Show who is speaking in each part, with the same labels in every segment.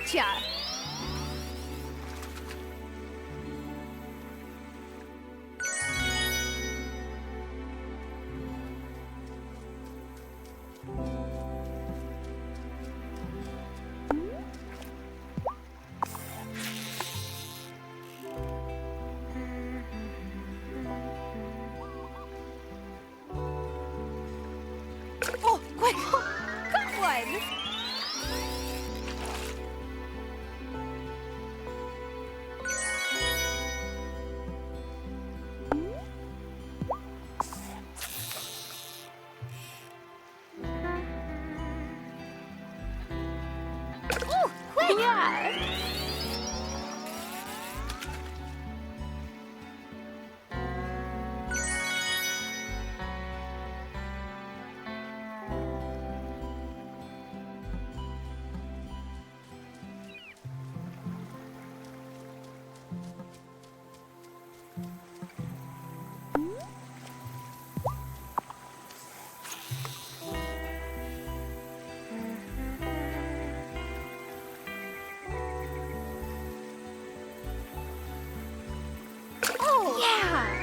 Speaker 1: Gotcha! Oh, quick! Good one! Oh, quick! Yeah! Oh, yeah!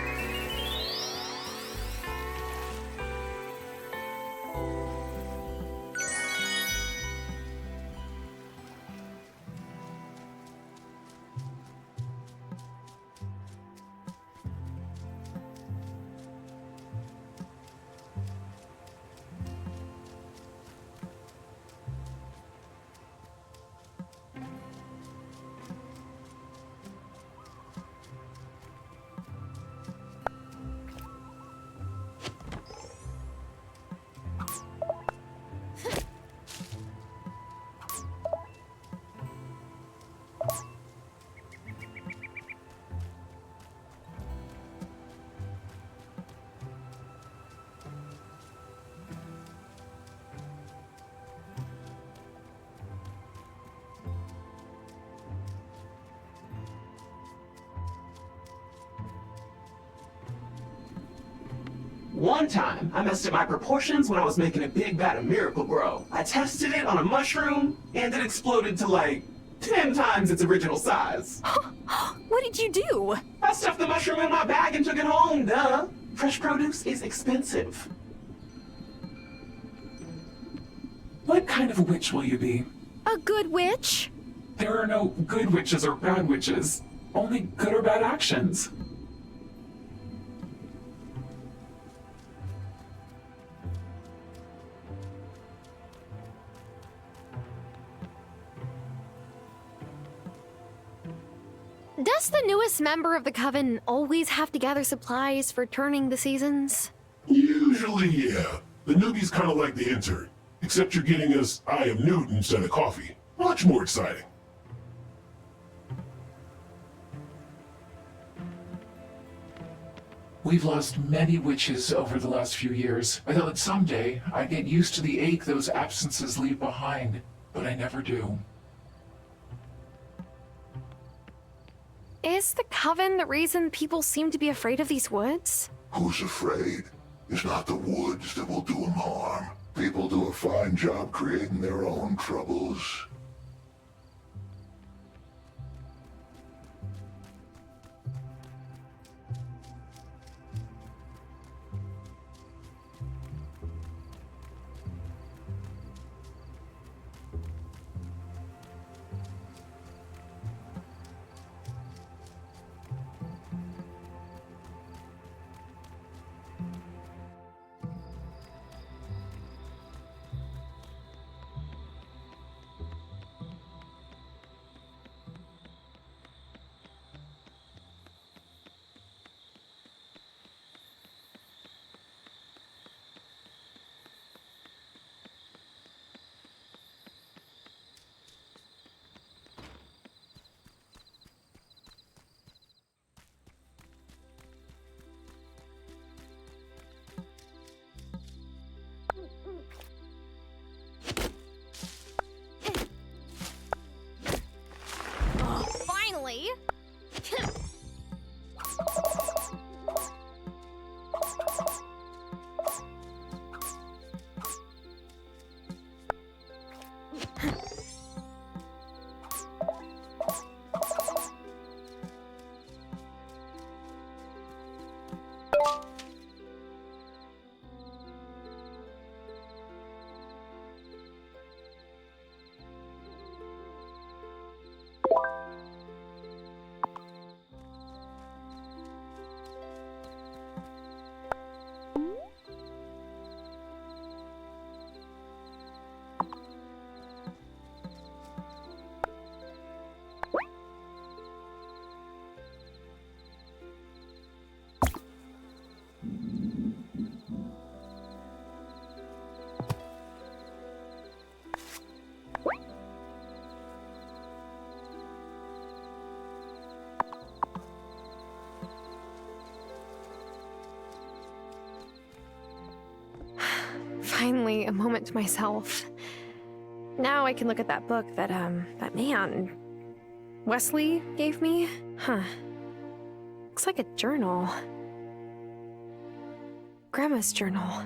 Speaker 2: One time, I messed up my proportions when I was making a big vat of Miracle Grow. I tested it on a mushroom, and it exploded to like 10 times its original size.
Speaker 1: What did you do?
Speaker 2: I stuffed the mushroom in my bag and took it home, duh. Fresh produce is expensive.
Speaker 3: What kind of a witch will you be?
Speaker 1: A good witch?
Speaker 3: There are no good witches or bad witches. Only good or bad actions.
Speaker 1: Does the newest member of the coven always have to gather supplies for turning the seasons?
Speaker 4: Usually, yeah. The newbie's kind of like the intern, except you're getting us I am Newt instead of coffee. Much more exciting.
Speaker 3: We've lost many witches over the last few years. I thought that someday I'd get used to the ache those absences leave behind, but I never do.
Speaker 1: Is the coven the reason people seem to be afraid of these woods?
Speaker 4: Who's afraid? It's not the woods that will do them harm. People do a fine job creating their own troubles.
Speaker 1: Finally, a moment to myself. Now I can look at that book that man, Wesley gave me. Huh. Looks like a journal. Grandma's journal.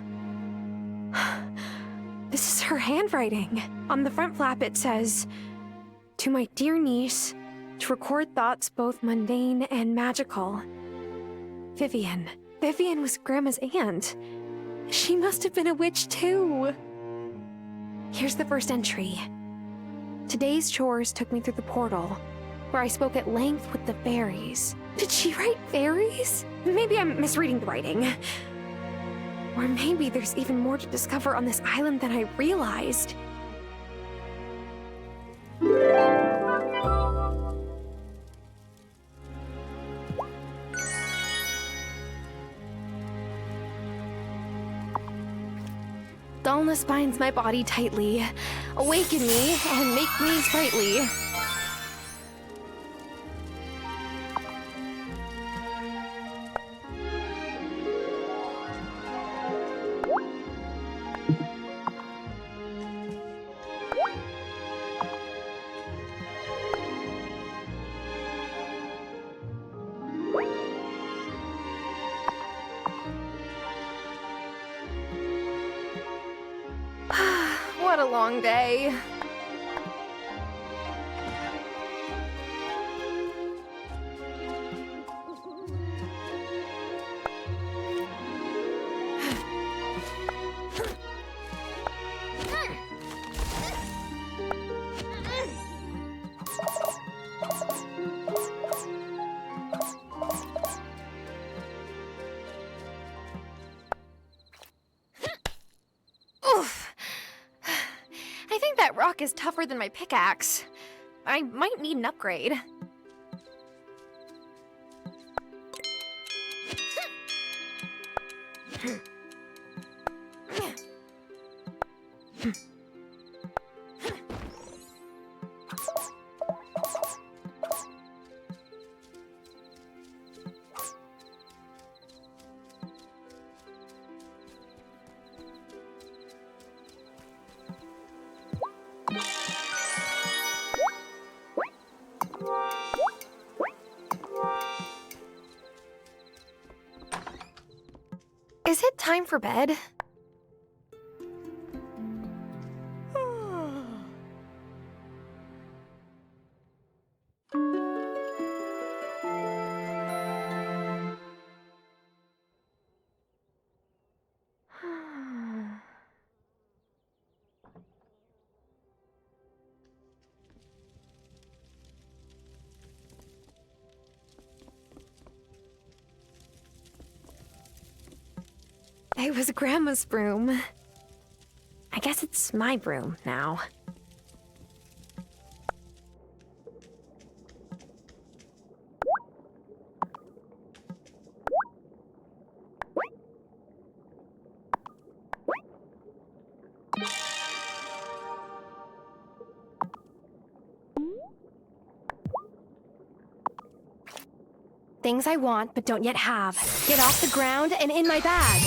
Speaker 1: This is her handwriting. On the front flap it says, "To my dear niece, to record thoughts both mundane and magical. Vivian." Vivian was Grandma's aunt. She must have been a witch too. Here's the first entry. Today's chores took me through the portal, where I spoke at length with the fairies. Did she write fairies? Maybe I'm misreading the writing. Or maybe there's even more to discover on this island than I realized. Dullness binds my body tightly. Awaken me and make me sprightly. What a long day. I think that rock is tougher than my pickaxe. I might need an upgrade. Is it time for bed? It was Grandma's broom. I guess it's my broom now. Things I want but don't yet have. Get off the ground and in my bag.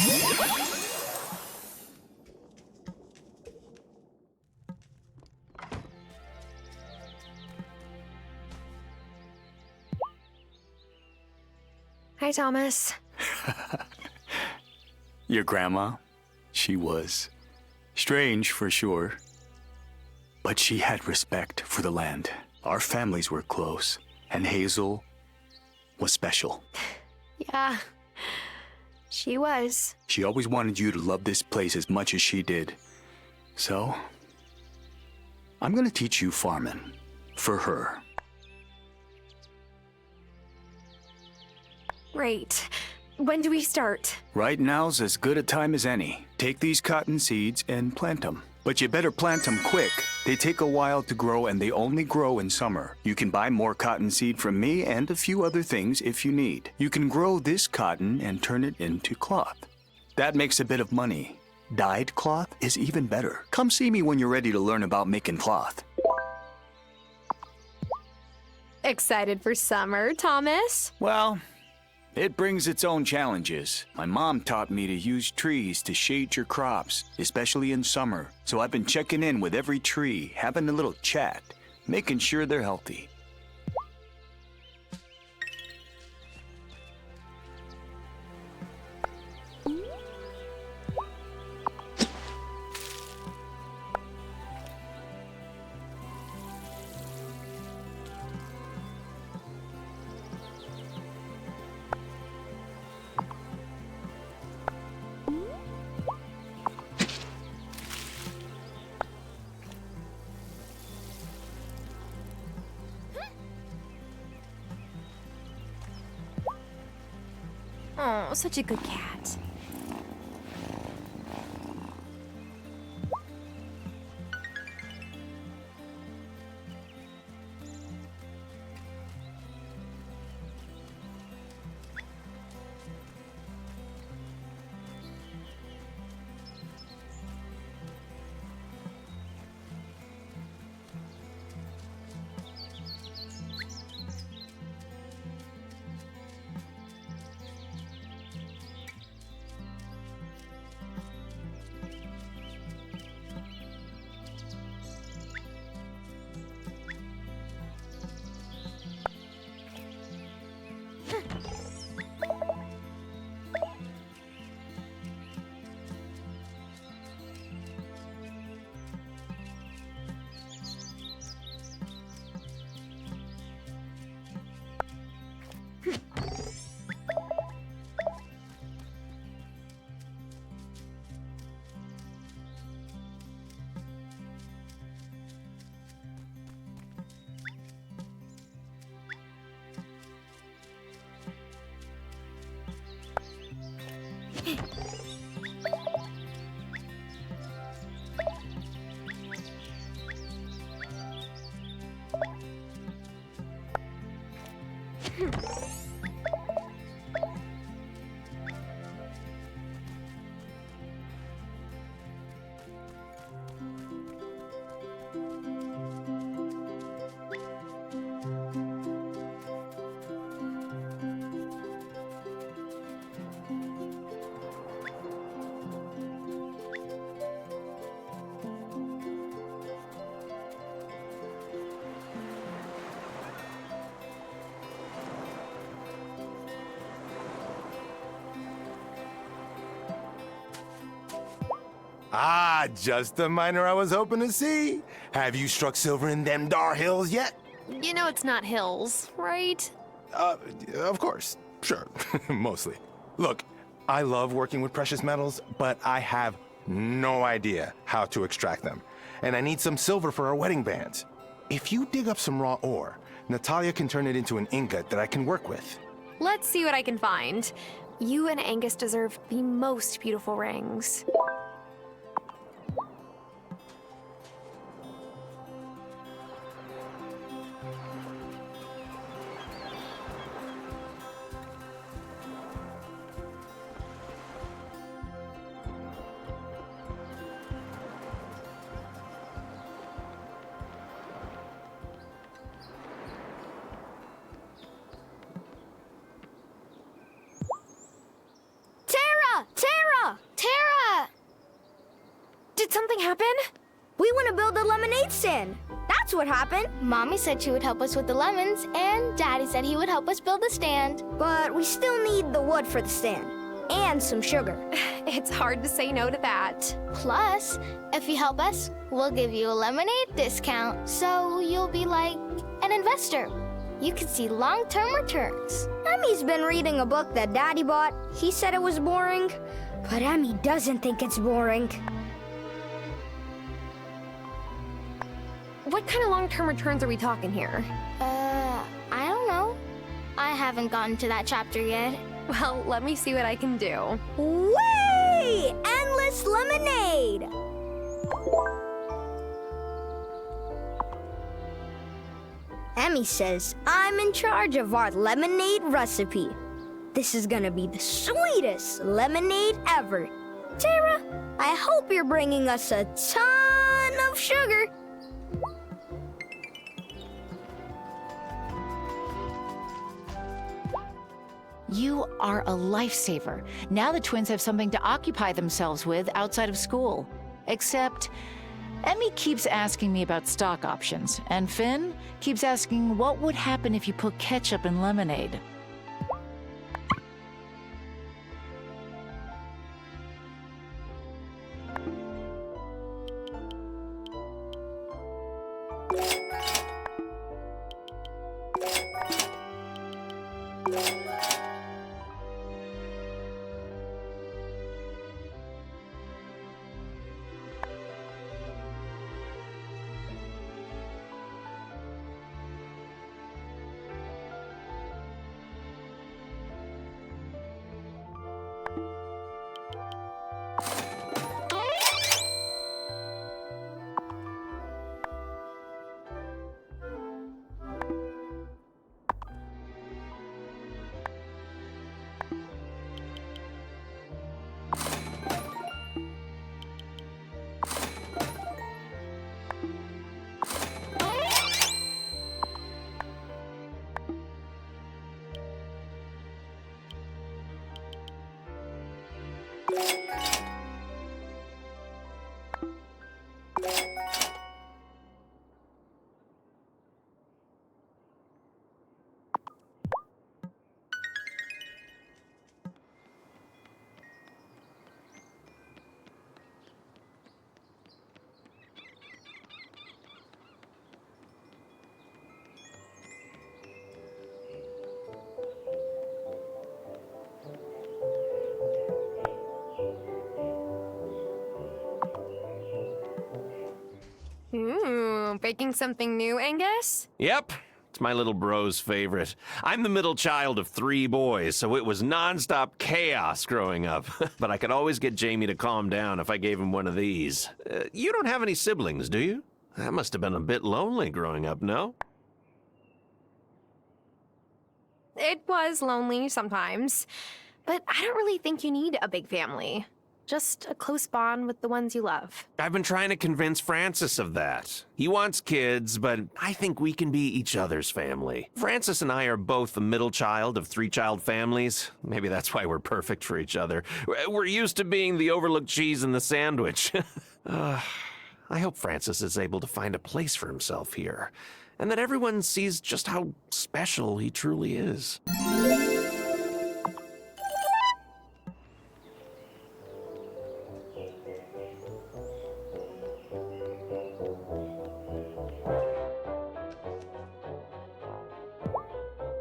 Speaker 1: Hi, Thomas.
Speaker 5: Your grandma? She was strange for sure. But she had respect for the land. Our families were close, and Hazel was special.
Speaker 1: Yeah, she was.
Speaker 5: She always wanted you to love this place as much as she did. So, I'm gonna teach you farming. For her.
Speaker 1: Great. When do we start?
Speaker 5: Right now's as good a time as any. Take these cotton seeds and plant them. But you better plant them quick. They take a while to grow and they only grow in summer. You can buy more cotton seed from me and a few other things if you need. You can grow this cotton and turn it into cloth. That makes a bit of money. Dyed cloth is even better. Come see me when you're ready to learn about making cloth.
Speaker 1: Excited for summer, Thomas?
Speaker 5: Well, It brings its own challenges. My mom taught me to use trees to shade your crops, especially in summer. So I've been checking in with every tree, having a little chat, making sure they're healthy.
Speaker 1: Oh, such a good cat.
Speaker 6: Ah, just the miner I was hoping to see. Have you struck silver in them dar hills yet?
Speaker 1: You know it's not hills, right?
Speaker 6: Of course. Sure. Mostly. Look, I love working with precious metals, but I have no idea how to extract them. And I need some silver for our wedding bands. If you dig up some raw ore, Natalia can turn it into an ingot that I can work with.
Speaker 1: Let's see what I can find. You and Angus deserve the most beautiful rings.
Speaker 7: Tara!
Speaker 1: Did something happen?
Speaker 7: We want to build a lemonade stand. That's what happened.
Speaker 8: Mommy said she would help us with the lemons, and Daddy said he would help us build the stand.
Speaker 7: But we still need the wood for the stand. And some sugar.
Speaker 1: It's hard to say no to that.
Speaker 8: Plus, if you help us, we'll give you a lemonade discount, so you'll be like an investor. You can see long-term returns.
Speaker 7: Emmy's been reading a book that Daddy bought. He said it was boring, but Emmy doesn't think it's boring.
Speaker 1: What kind of long-term returns are we talking here?
Speaker 8: I don't know. I haven't gotten to that chapter yet.
Speaker 1: Well, let me see what I can do.
Speaker 7: Whee! Endless lemonade! Emmy says I'm in charge of our lemonade recipe. This is gonna be the sweetest lemonade ever. Tara, I hope you're bringing us a ton of sugar.
Speaker 9: You are a lifesaver. Now the twins have something to occupy themselves with outside of school. Except, Emmy keeps asking me about stock options, and Finn keeps asking what would happen if you put ketchup in lemonade.
Speaker 1: Baking something new, Angus?
Speaker 10: Yep, it's my little bro's favorite. I'm the middle child of 3 boys, so it was nonstop chaos growing up. But I could always get Jamie to calm down if I gave him one of these. You don't have any siblings, do you? That must have been a bit lonely growing up, no?
Speaker 1: It was lonely sometimes, but I don't really think you need a big family. Just a close bond with the ones you love.
Speaker 10: I've been trying to convince Francis of that. He wants kids, but I think we can be each other's family. Francis and I are both the middle child of 3-child families. Maybe that's why we're perfect for each other. We're used to being the overlooked cheese in the sandwich. I hope Francis is able to find a place for himself here, and that everyone sees just how special he truly is.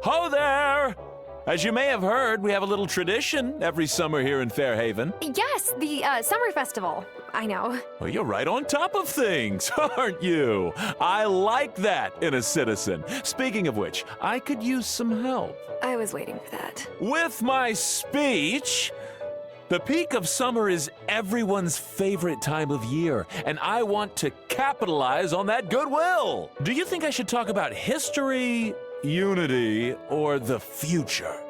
Speaker 11: Ho there! As you may have heard, we have a little tradition every summer here in Fairhaven.
Speaker 1: Yes, the summer festival. I know.
Speaker 11: Well, you're right on top of things, aren't you? I like that in a citizen. Speaking of which, I could use some help.
Speaker 1: I was waiting for that.
Speaker 11: With my speech, the peak of summer is everyone's favorite time of year, and I want to capitalize on that goodwill. Do you think I should talk about history, unity, or the future?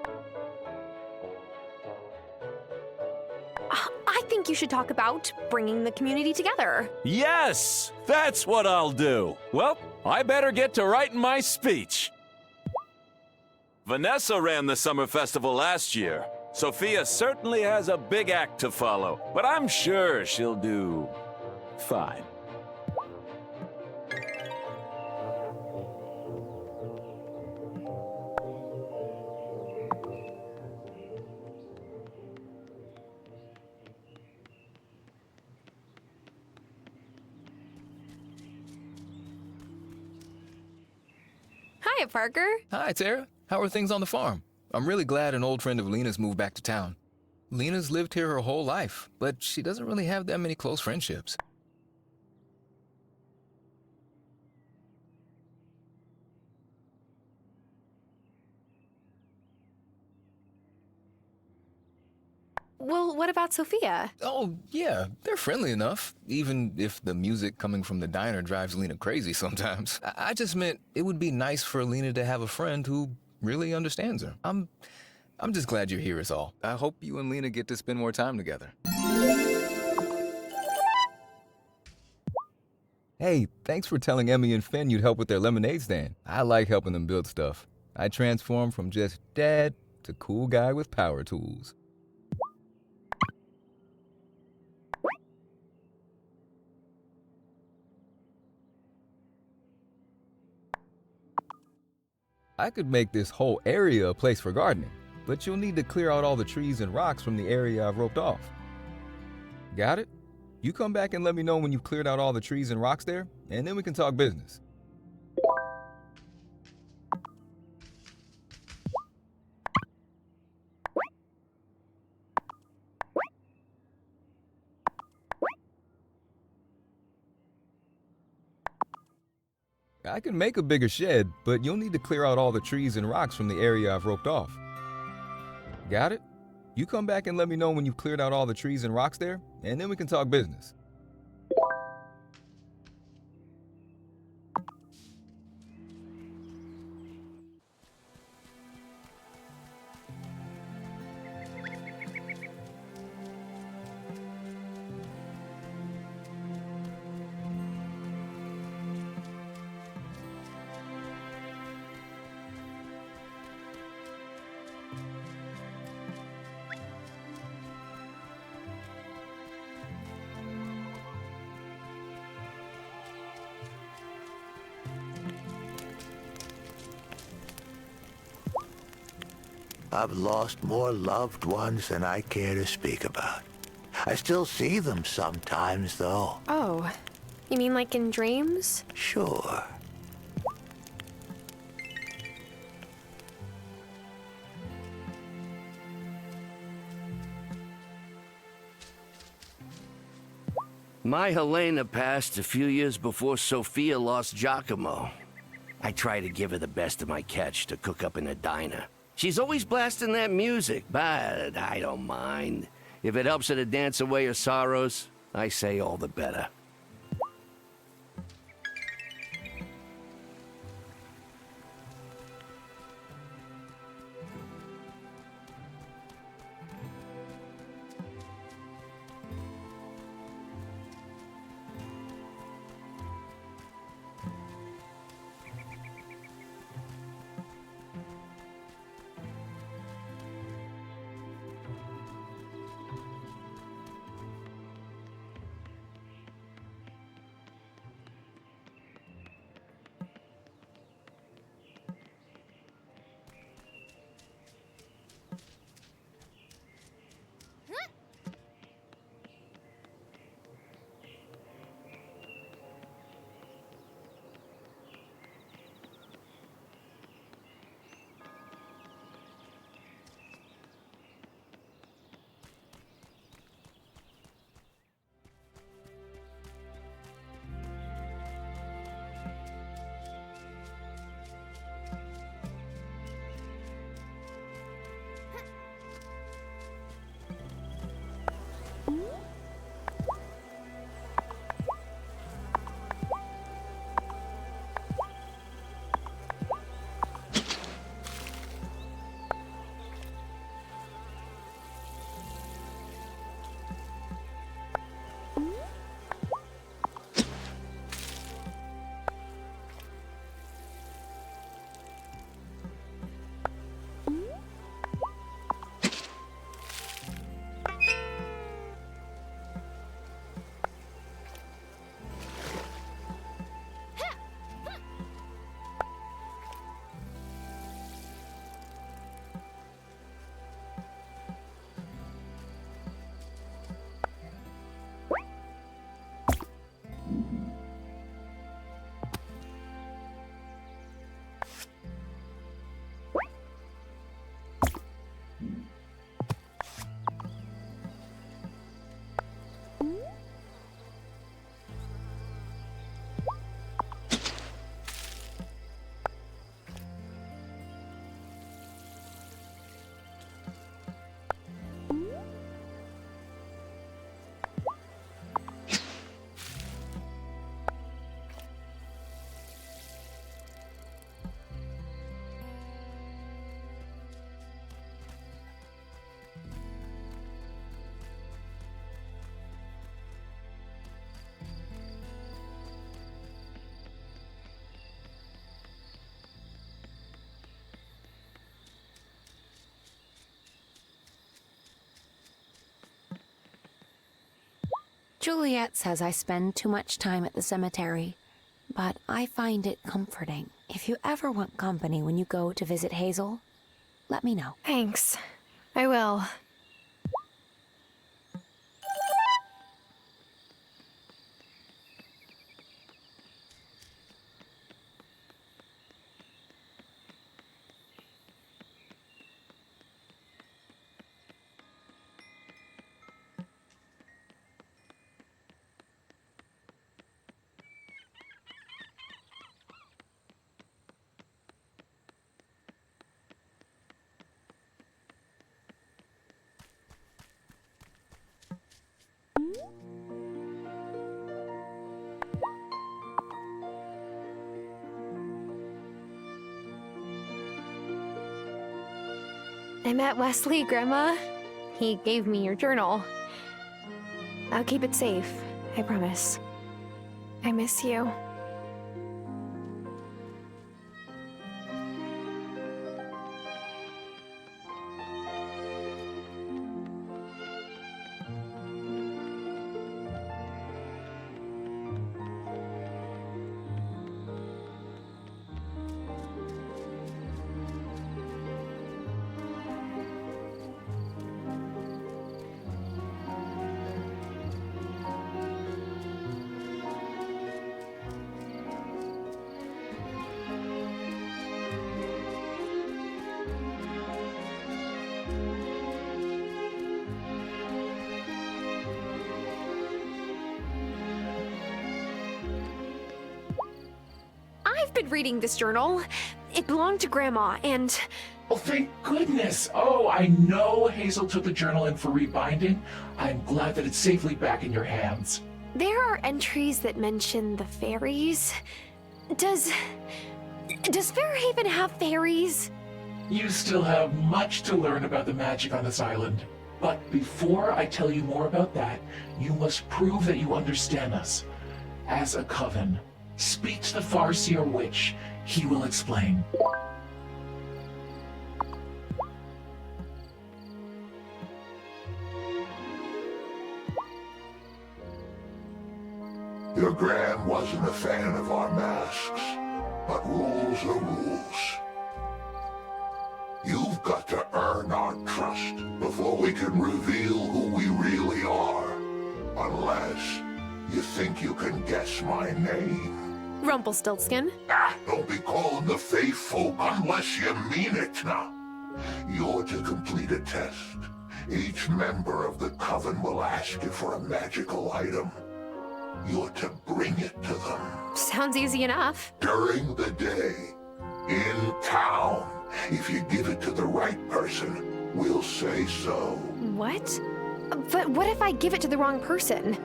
Speaker 1: I think you should talk about bringing the community together.
Speaker 11: Yes, that's what I'll do. Well, I better get to writing my speech. Vanessa ran the summer festival last year. Sophia certainly has a big act to follow, but I'm sure she'll do fine.
Speaker 1: Hiya, Parker.
Speaker 12: Hi, Tara. How are things on the farm? I'm really glad an old friend of Lena's moved back to town. Lena's lived here her whole life, but she doesn't really have that many close friendships.
Speaker 1: Well, what about Sophia?
Speaker 12: Oh, yeah, they're friendly enough, even if the music coming from the diner drives Lena crazy sometimes. I just meant it would be nice for Lena to have a friend who really understands her. I'm just glad you're here is all. I hope you and Lena get to spend more time together. Hey, thanks for telling Emmy and Finn you'd help with their lemonade stand. I like helping them build stuff. I transform from just dad to cool guy with power tools. I could make this whole area a place for gardening, but you'll need to clear out all the trees and rocks from the area I've roped off. Got it? You come back and let me know when you've cleared out all the trees and rocks there, and then we can talk business. I can make a bigger shed, but you'll need to clear out all the trees and rocks from the area I've roped off. Got it? You come back and let me know when you've cleared out all the trees and rocks there, and then we can talk business.
Speaker 13: I've lost more loved ones than I care to speak about. I still see them sometimes, though.
Speaker 1: Oh, you mean like in dreams?
Speaker 13: Sure.
Speaker 14: My Helena passed a few years before Sophia lost Giacomo. I try to give her the best of my catch to cook up in a diner. She's always blasting that music, but I don't mind. If it helps her to dance away her sorrows, I say all the better.
Speaker 15: Juliet says I spend too much time at the cemetery, but I find it comforting. If you ever want company when you go to visit Hazel, let me know.
Speaker 1: Thanks. I will. I met Wesley, Grandma. He gave me your journal. I'll keep it safe, I promise. I miss you. I've been reading this journal. It belonged to Grandma, and...
Speaker 3: Oh, thank goodness. Oh, I know Hazel took the journal in for rebinding. I'm glad that it's safely back in your hands.
Speaker 1: there are entries that mention the fairies. Does Fairhaven have fairies?
Speaker 3: You still have much to learn about the magic on this island. But before I tell you more about that, you must prove that you understand us. As a coven, speak to the Farseer witch. He will explain.
Speaker 4: Your Gran wasn't a fan of our masks, but rules are rules. You've got to earn our trust before we can reveal who we really are. Unless you think you can guess my name.
Speaker 1: Rumpelstiltskin.
Speaker 4: Don't be calling the Fae folk unless you mean it now. You're to complete a test. Each member of the Coven will ask you for a magical item. You're to bring it to them.
Speaker 1: Sounds easy enough.
Speaker 4: During the day, in town. If you give it to the right person, we'll say so.
Speaker 1: What? But what if I give it to the wrong person?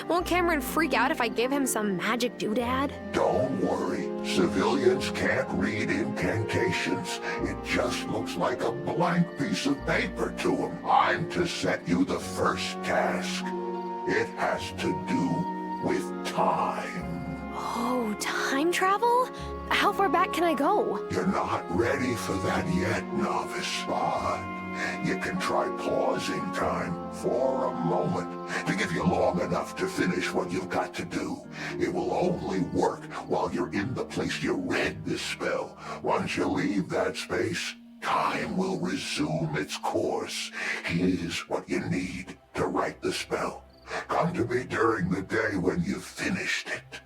Speaker 1: Won't Cameron freak out if I give him some magic doodad?
Speaker 4: Don't worry. Civilians can't read incantations. It just looks like a blank piece of paper to them. I'm to set you the first task. It has to do with time.
Speaker 1: Oh, time travel? How far back can I go?
Speaker 4: You're not ready for that yet, novice, but you can try pausing time for a moment to give you long enough to finish what you've got to do. It will only work while you're in the place you read the spell. Once you leave that space, time will resume its course. Here's what you need to write the spell. Come to me during the day when you've finished it.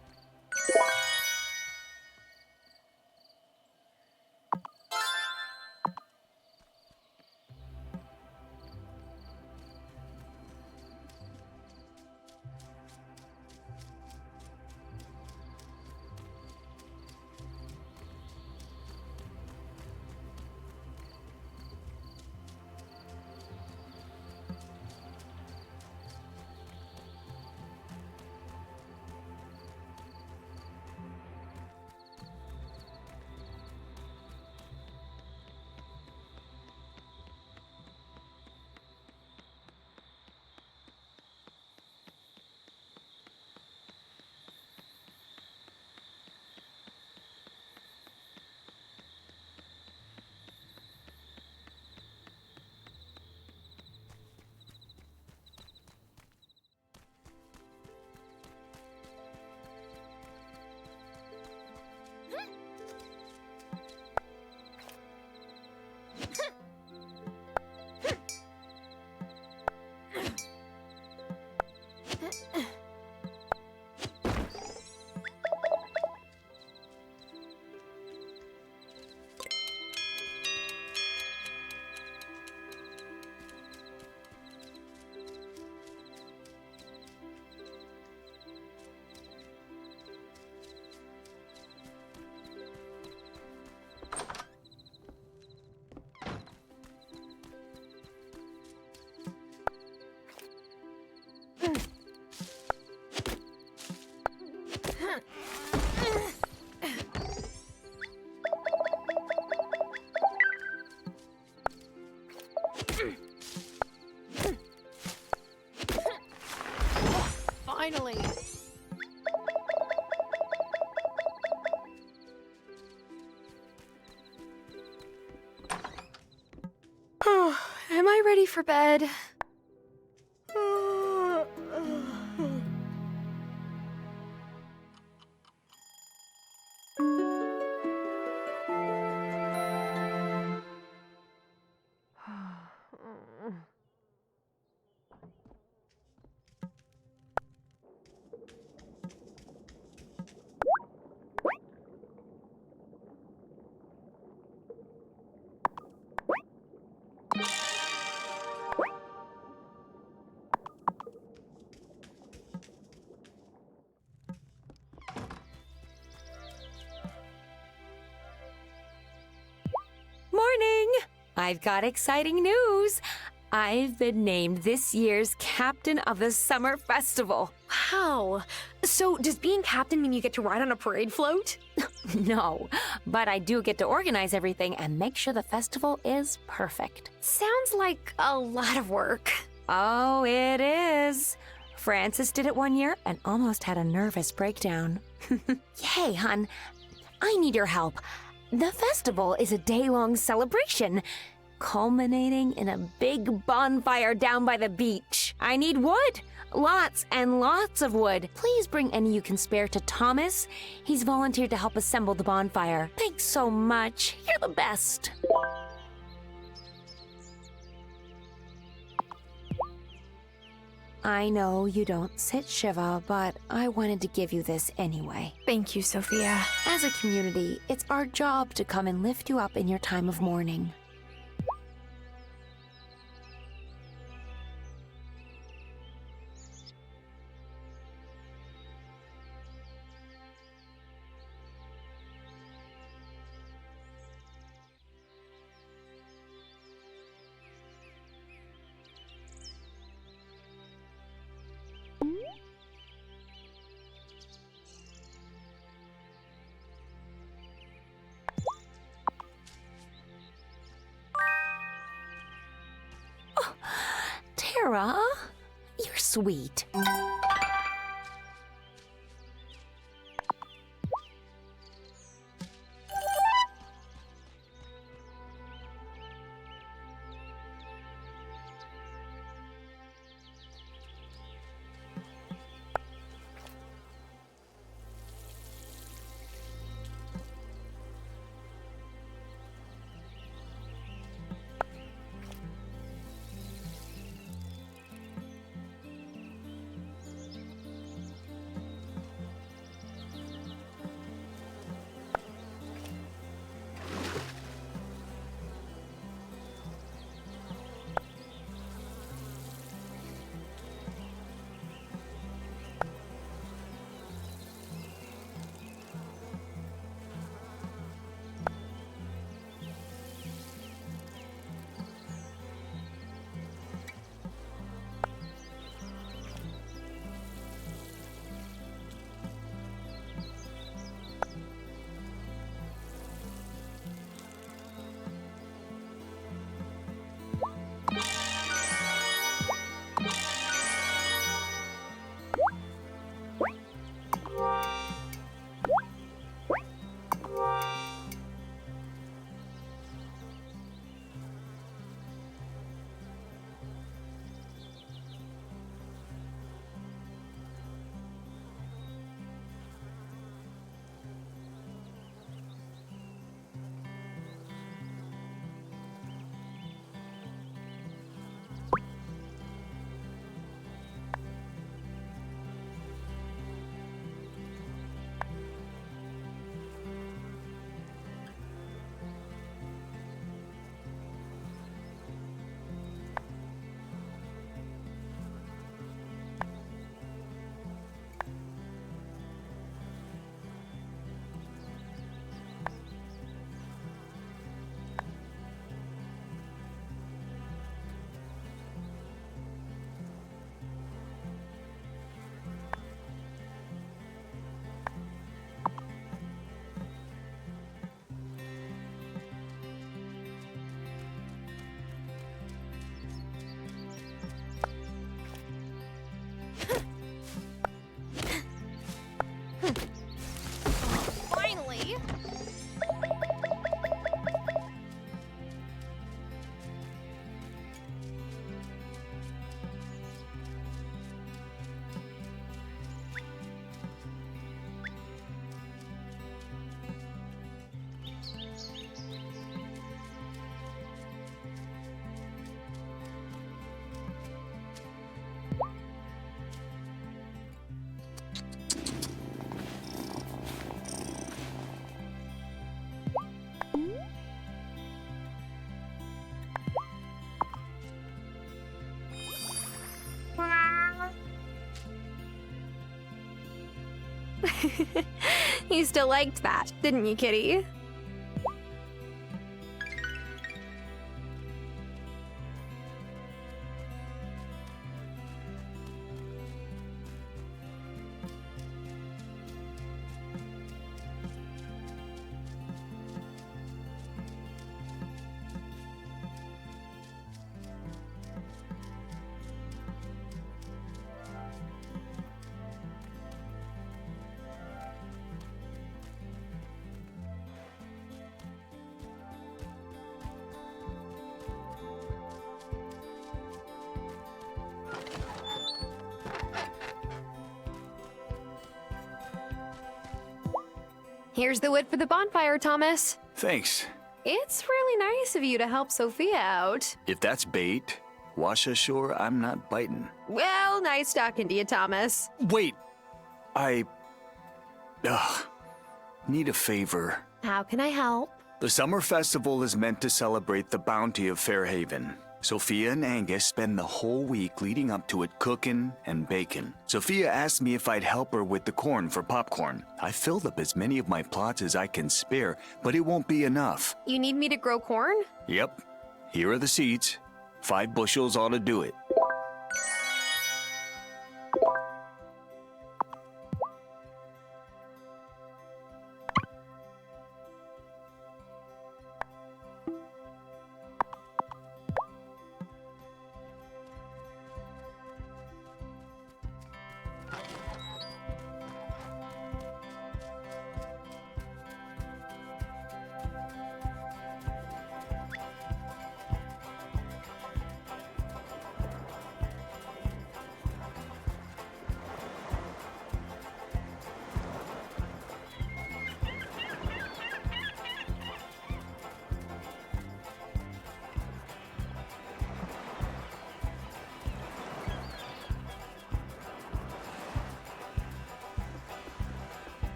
Speaker 1: Am I ready for bed?
Speaker 15: Morning! I've got exciting news. I've been named this year's captain of the summer festival.
Speaker 1: Wow. So, does being captain mean you get to ride on a parade float?
Speaker 15: No, but I do get to organize everything and make sure the festival is perfect.
Speaker 1: Sounds like a lot of work.
Speaker 15: Oh, it is. Francis did it one year and almost had a nervous breakdown. Hey, hon, I need your help. The festival is a day-long celebration, culminating in a big bonfire down by the beach. I need wood. Lots and lots of wood. Please bring any you can spare to Thomas. He's volunteered to help assemble the bonfire. Thanks so much. You're the best. I know you don't sit Shiva, but I wanted to give you this anyway.
Speaker 1: Thank you, Sophia.
Speaker 15: As a community, it's our job to come and lift you up in your time of mourning. Tara, you're sweet.
Speaker 8: Finally!
Speaker 1: You still liked that, didn't you, Kitty? Here's the wood for the bonfire, Thomas.
Speaker 5: Thanks.
Speaker 1: It's really nice of you to help Sophia out.
Speaker 5: If that's bait, wash ashore, I'm not biting.
Speaker 1: Well, nice talking to you, Thomas.
Speaker 5: Wait, I... need a favor.
Speaker 1: How can I help?
Speaker 5: The summer festival is meant to celebrate the bounty of Fairhaven. Sophia and Angus spend the whole week leading up to it cooking and baking. Sophia asked me if I'd help her with the corn for popcorn. I filled up as many of my plots as I can spare, but it won't be enough.
Speaker 1: You need me to grow corn?
Speaker 5: Yep. Here are the seeds. 5 bushels ought to do it.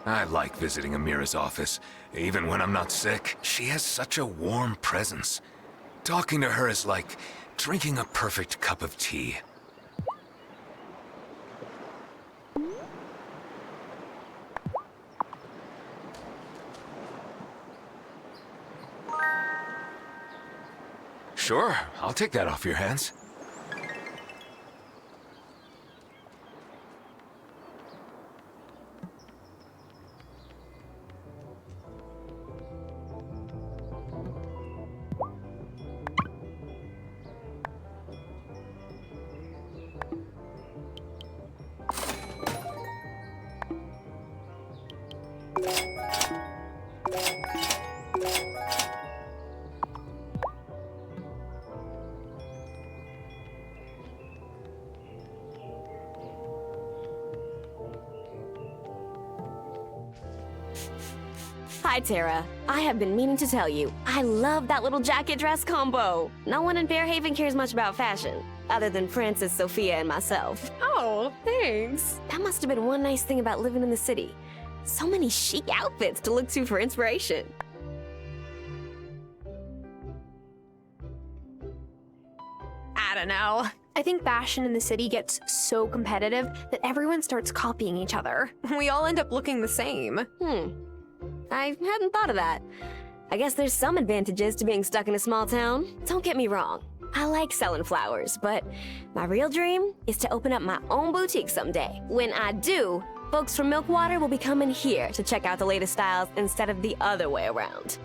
Speaker 16: I like visiting Amira's office, even when I'm not sick. She has such a warm presence. Talking to her is like drinking a perfect cup of tea. Sure, I'll take that off your hands.
Speaker 15: Hi, Tara. I have been meaning to tell you, I love that little jacket dress combo. No one in Fairhaven cares much about fashion, other than Francis, Sophia, and myself.
Speaker 1: Oh, thanks.
Speaker 15: That must have been one nice thing about living in the city. So many chic outfits to look to for inspiration.
Speaker 1: I don't know. I think fashion in the city gets so competitive that everyone starts copying each other. We all end up looking the same.
Speaker 15: I hadn't thought of that. I guess there's some advantages to being stuck in a small town. Don't get me wrong. I like selling flowers, but my real dream is to open up my own boutique someday. When I do, folks from Milkwater will be coming here to check out the latest styles instead of the other way around.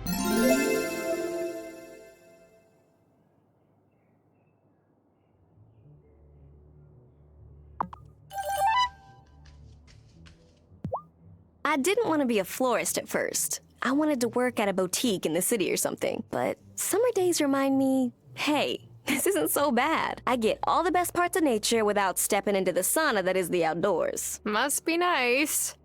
Speaker 15: I didn't want to be a florist at first. I wanted to work at a boutique in the city or something. But summer days remind me, hey, this isn't so bad. I get all the best parts of nature without stepping into the sauna that is the outdoors.
Speaker 1: Must be nice.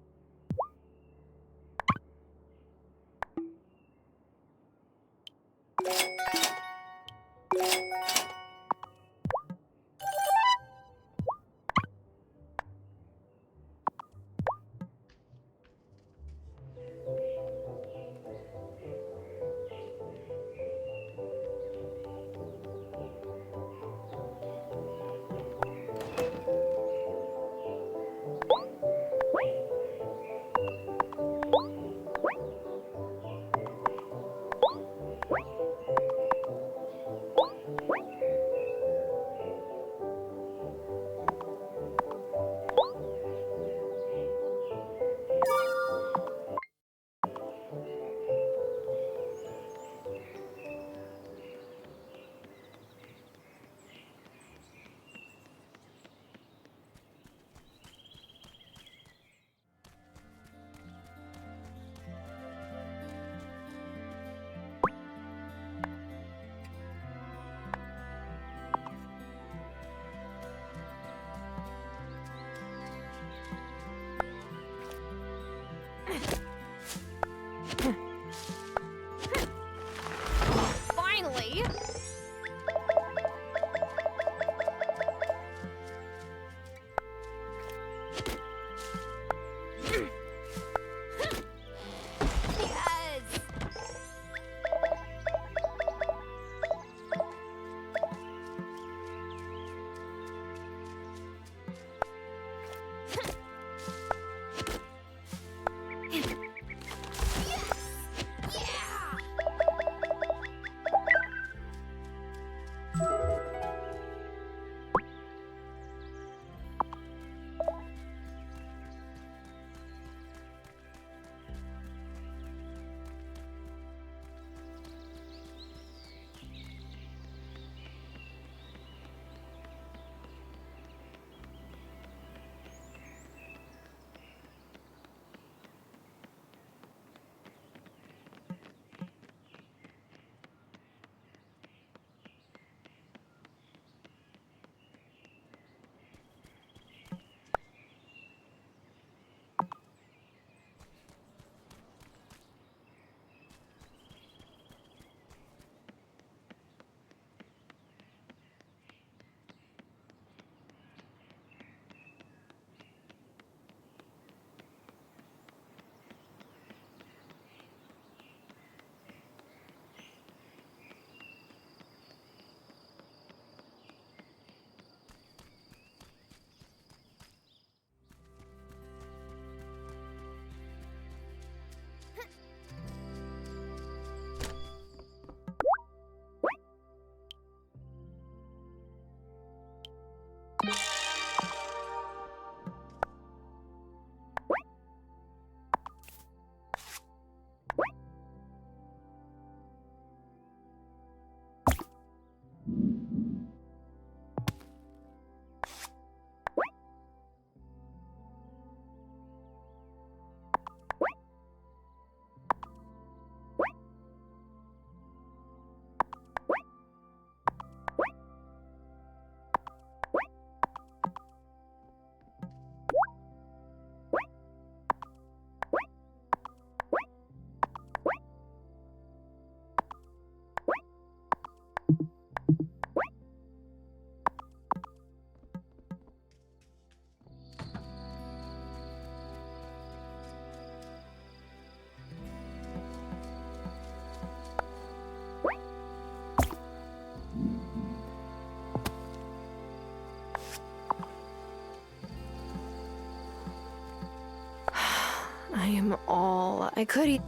Speaker 1: I could eat.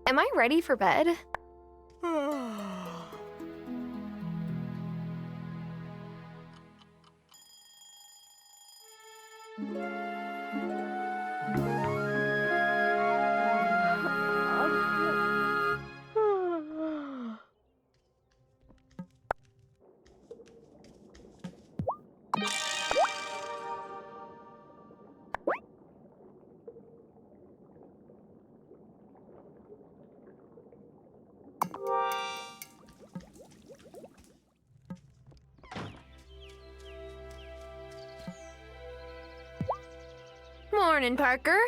Speaker 1: Am I ready for bed? Morning, Parker.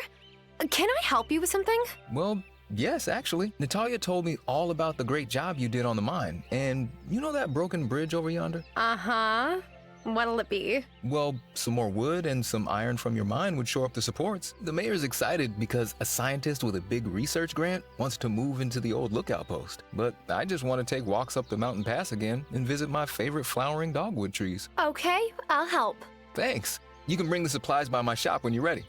Speaker 1: Can I help you with something?
Speaker 12: Well, yes, actually. Natalia told me all about the great job you did on the mine. And you know that broken bridge over yonder?
Speaker 1: Uh-huh. What'll it be?
Speaker 12: Well, some more wood and some iron from your mine would shore up the supports. The mayor's excited because a scientist with a big research grant wants to move into the old lookout post. But I just want to take walks up the mountain pass again and visit my favorite flowering dogwood trees.
Speaker 1: Okay, I'll help.
Speaker 12: Thanks. You can bring the supplies by my shop when you're ready.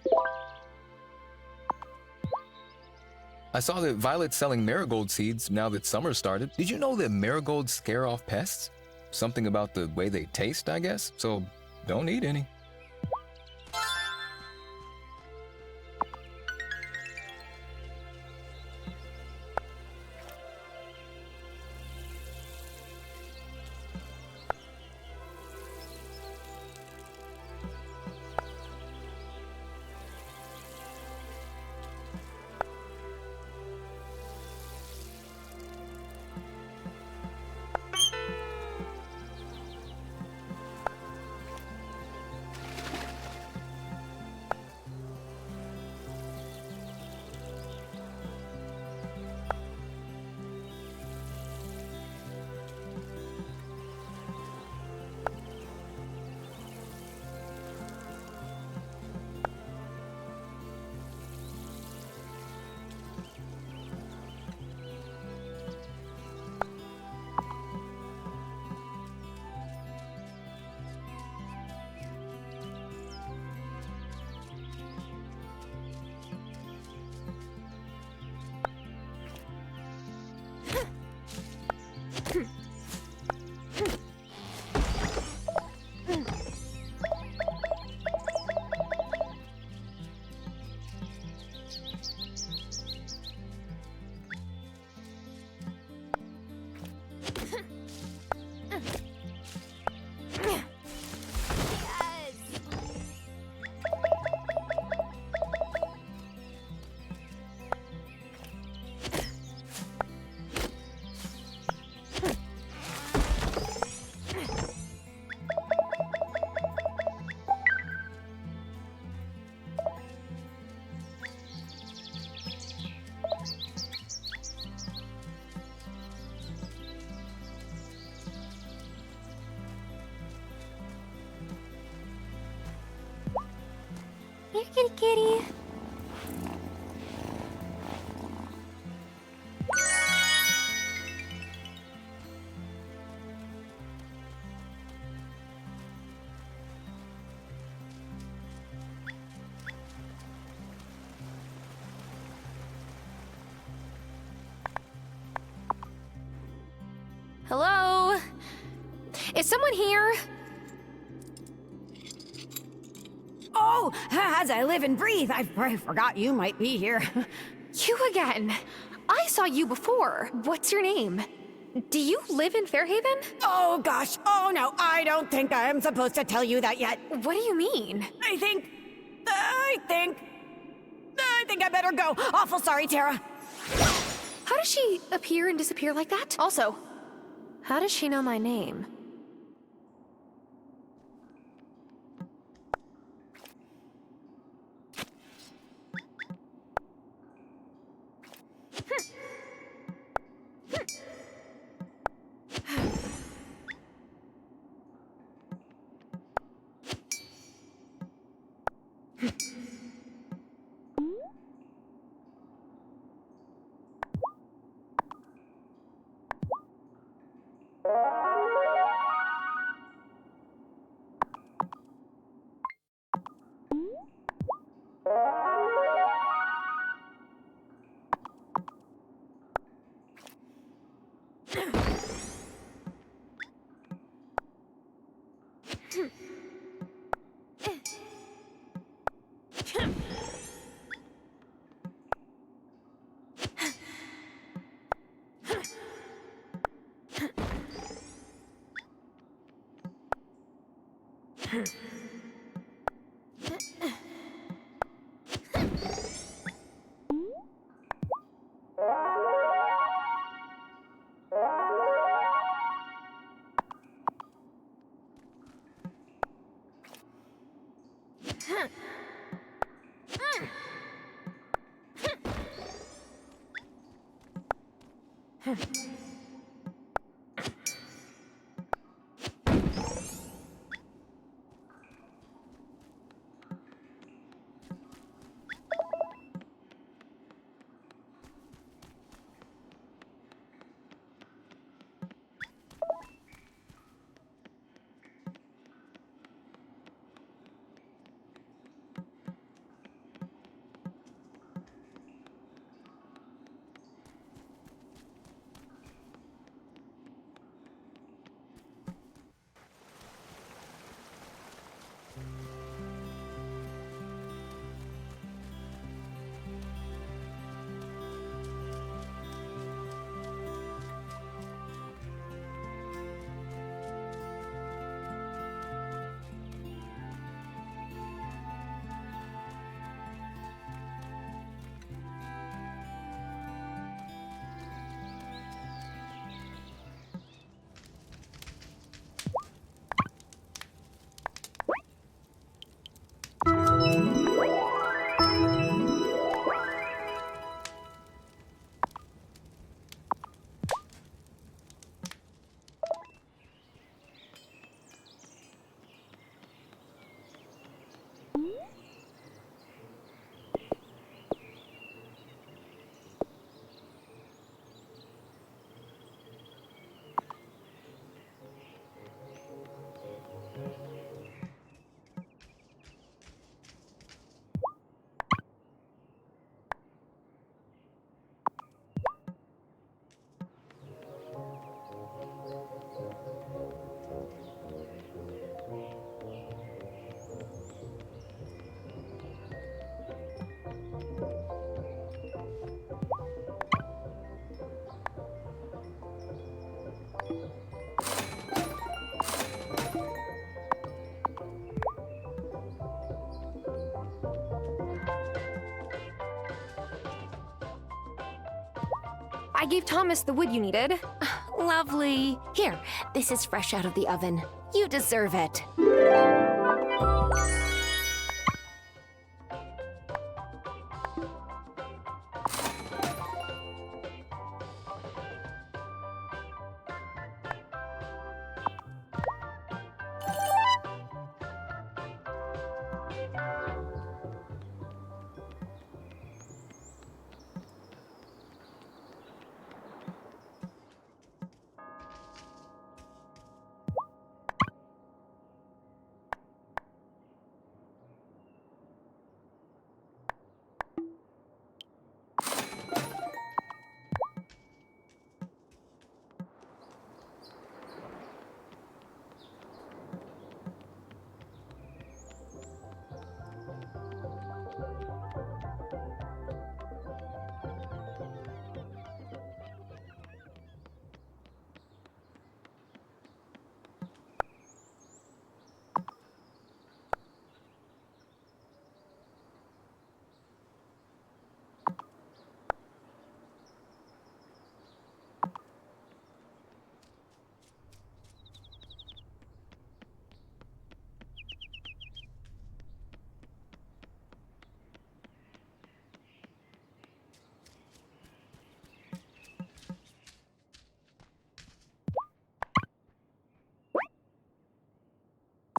Speaker 12: I saw that Violet's selling marigold seeds now that summer started. Did you know that marigolds scare off pests? Something about the way they taste, I guess, so don't eat any.
Speaker 1: Here, kitty kitty. Hello? Is someone here?
Speaker 15: Oh, as I live and breathe, I forgot you might be here.
Speaker 1: You again. I saw you before. What's your name? do you live in Fairhaven?
Speaker 17: Oh gosh, oh no, I don't think I am supposed to tell you that yet.
Speaker 1: What do you mean?
Speaker 17: I think I better go. Awful sorry, Tara.
Speaker 1: How does she appear and disappear like that? Also, how does she know my name? I gave Thomas the wood you needed.
Speaker 15: Lovely. Here, this is fresh out of the oven. You deserve it.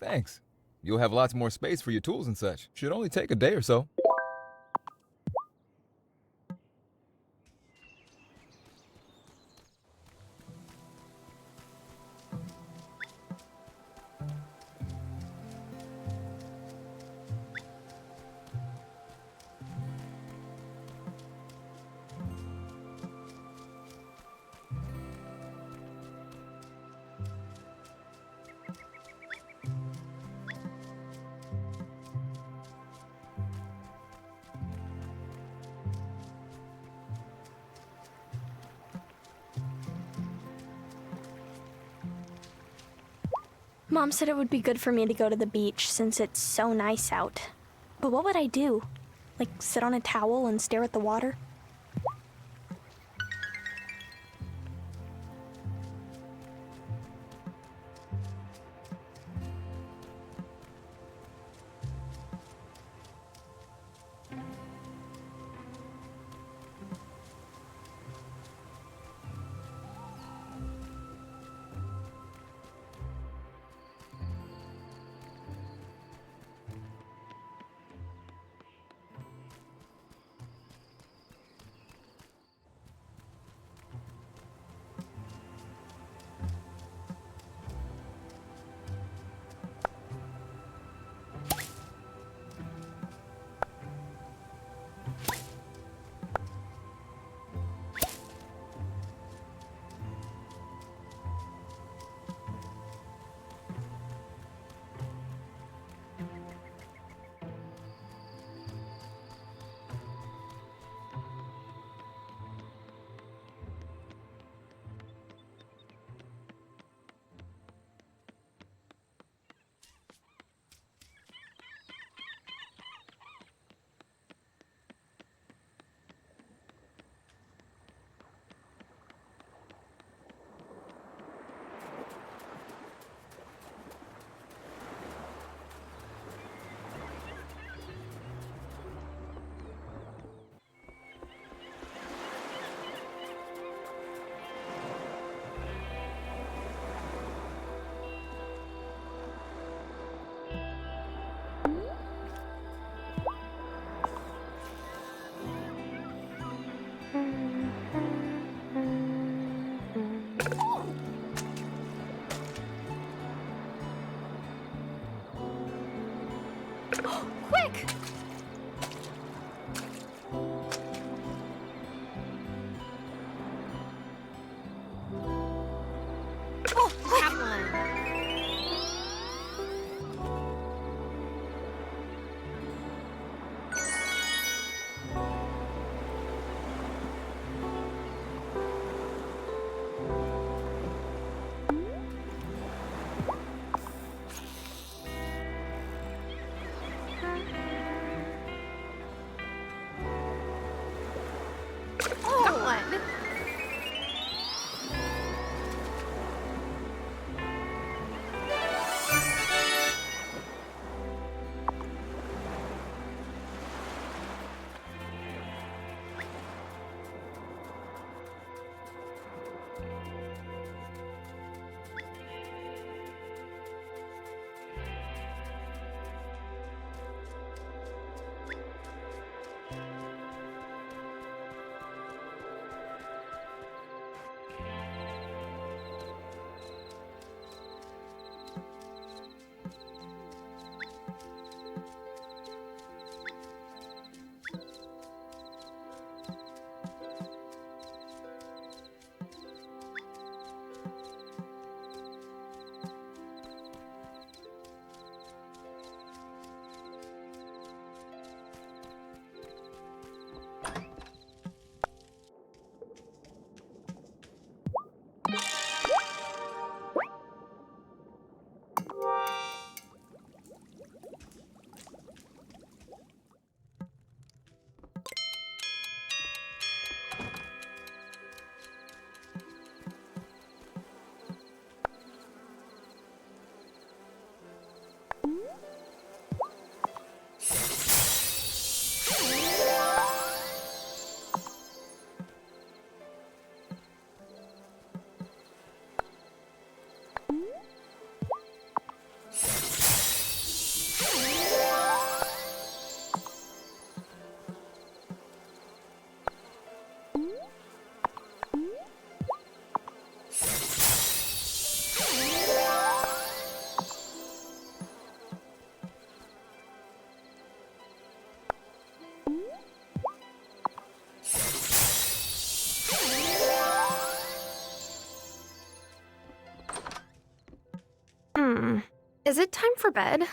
Speaker 12: Thanks. You'll have lots more space for your tools and such. Should only take a day or so.
Speaker 18: Mom said it would be good for me to go to the beach since it's so nice out. But what would I do? Like sit on a towel and stare at the water? Quick! Oh, that one.
Speaker 1: Is it time for bed?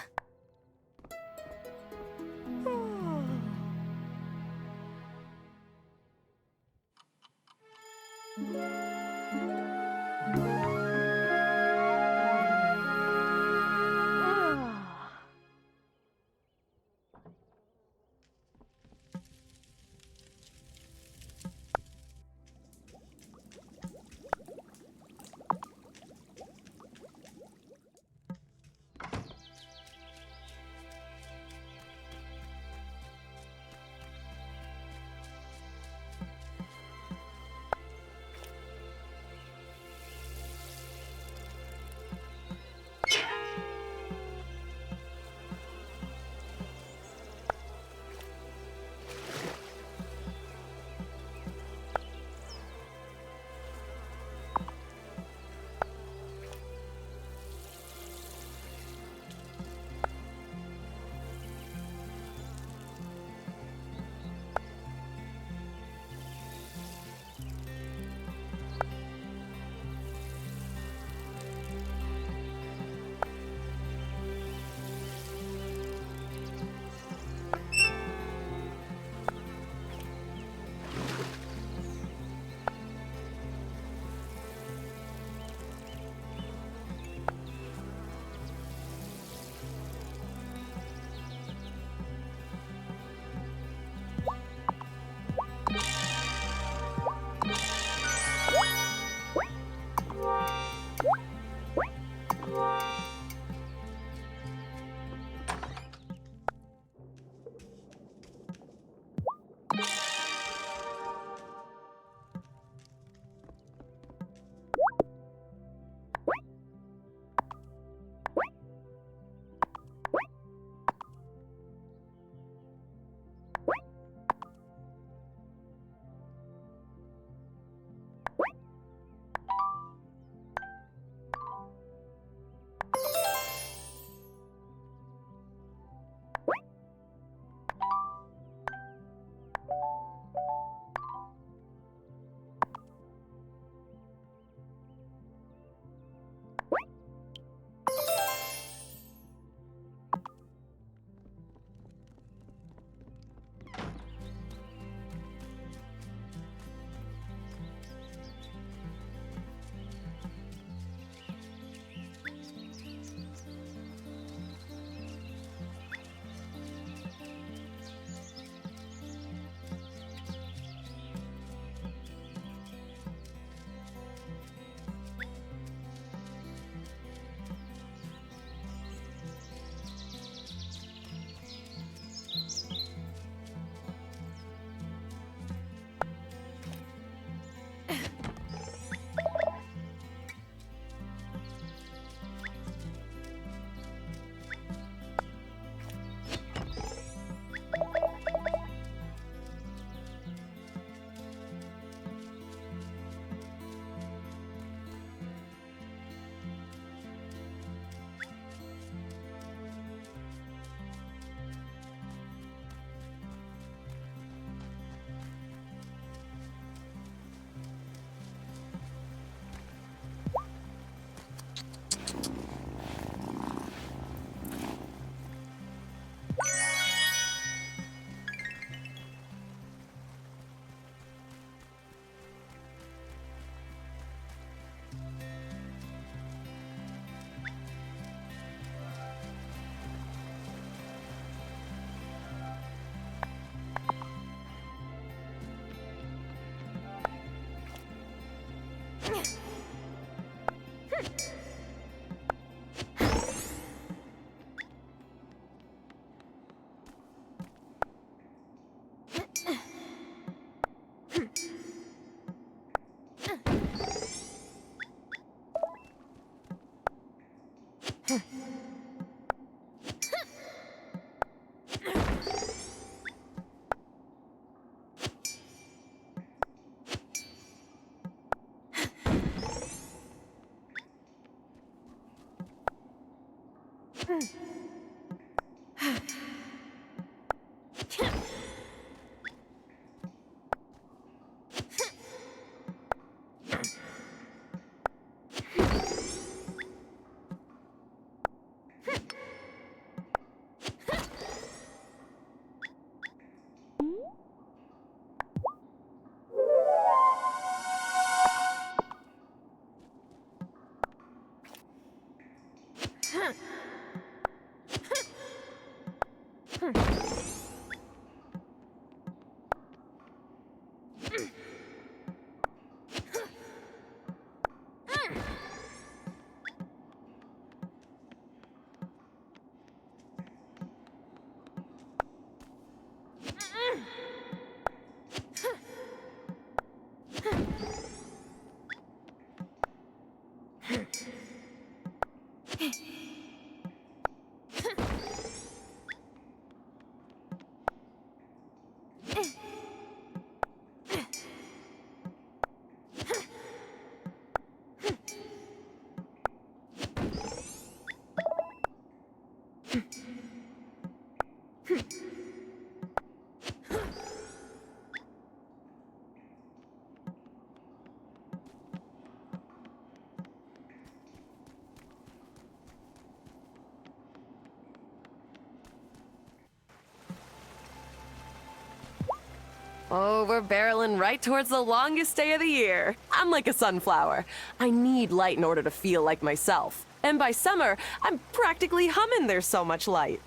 Speaker 19: Oh, we're barreling right towards the longest day of the year. I'm like a sunflower. I need light in order to feel like myself. And by summer, I'm practically humming there's so much light.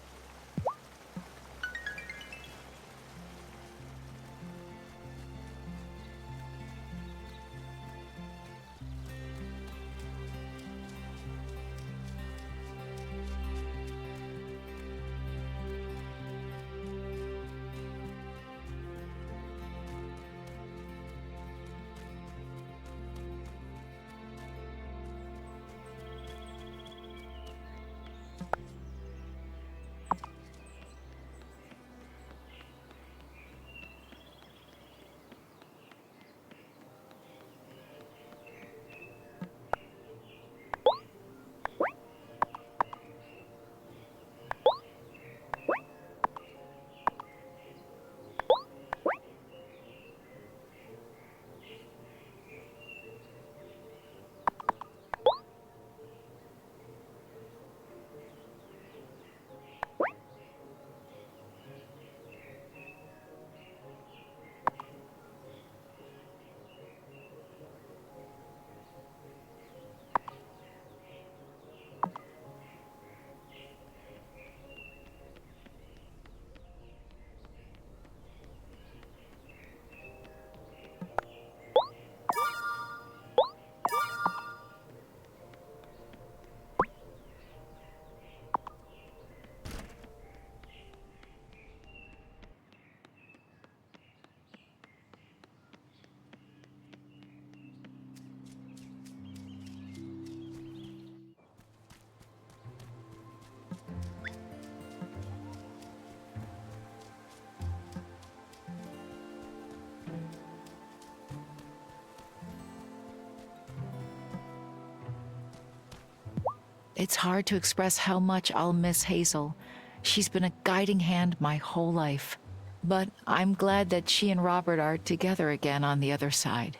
Speaker 9: It's hard to express how much I'll miss Hazel. She's been a guiding hand my whole life. But I'm glad that she and Robert are together again on the other side.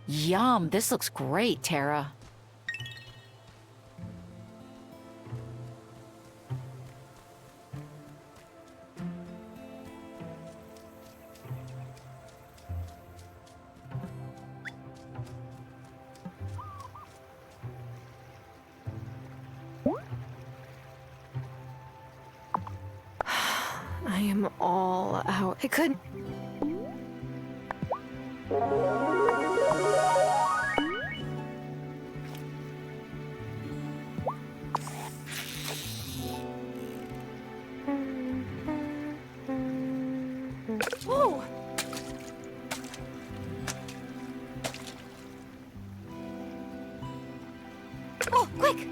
Speaker 9: Yum, this looks great, Tara.
Speaker 1: I am all out. I could... Whoa! Oh, quick!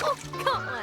Speaker 1: Oh, come on!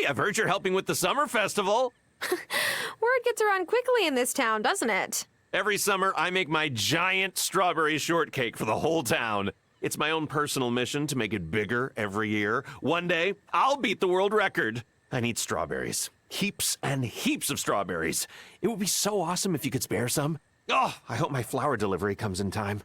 Speaker 10: I've heard you're helping with the summer festival.
Speaker 1: Word gets around quickly in this town, doesn't it?
Speaker 10: Every summer, I make my giant strawberry shortcake for the whole town. It's my own personal mission to make it bigger every year. One day, I'll beat the world record. I need strawberries. Heaps and heaps of strawberries. It would be so awesome if you could spare some. Oh, I hope my flower delivery comes in time.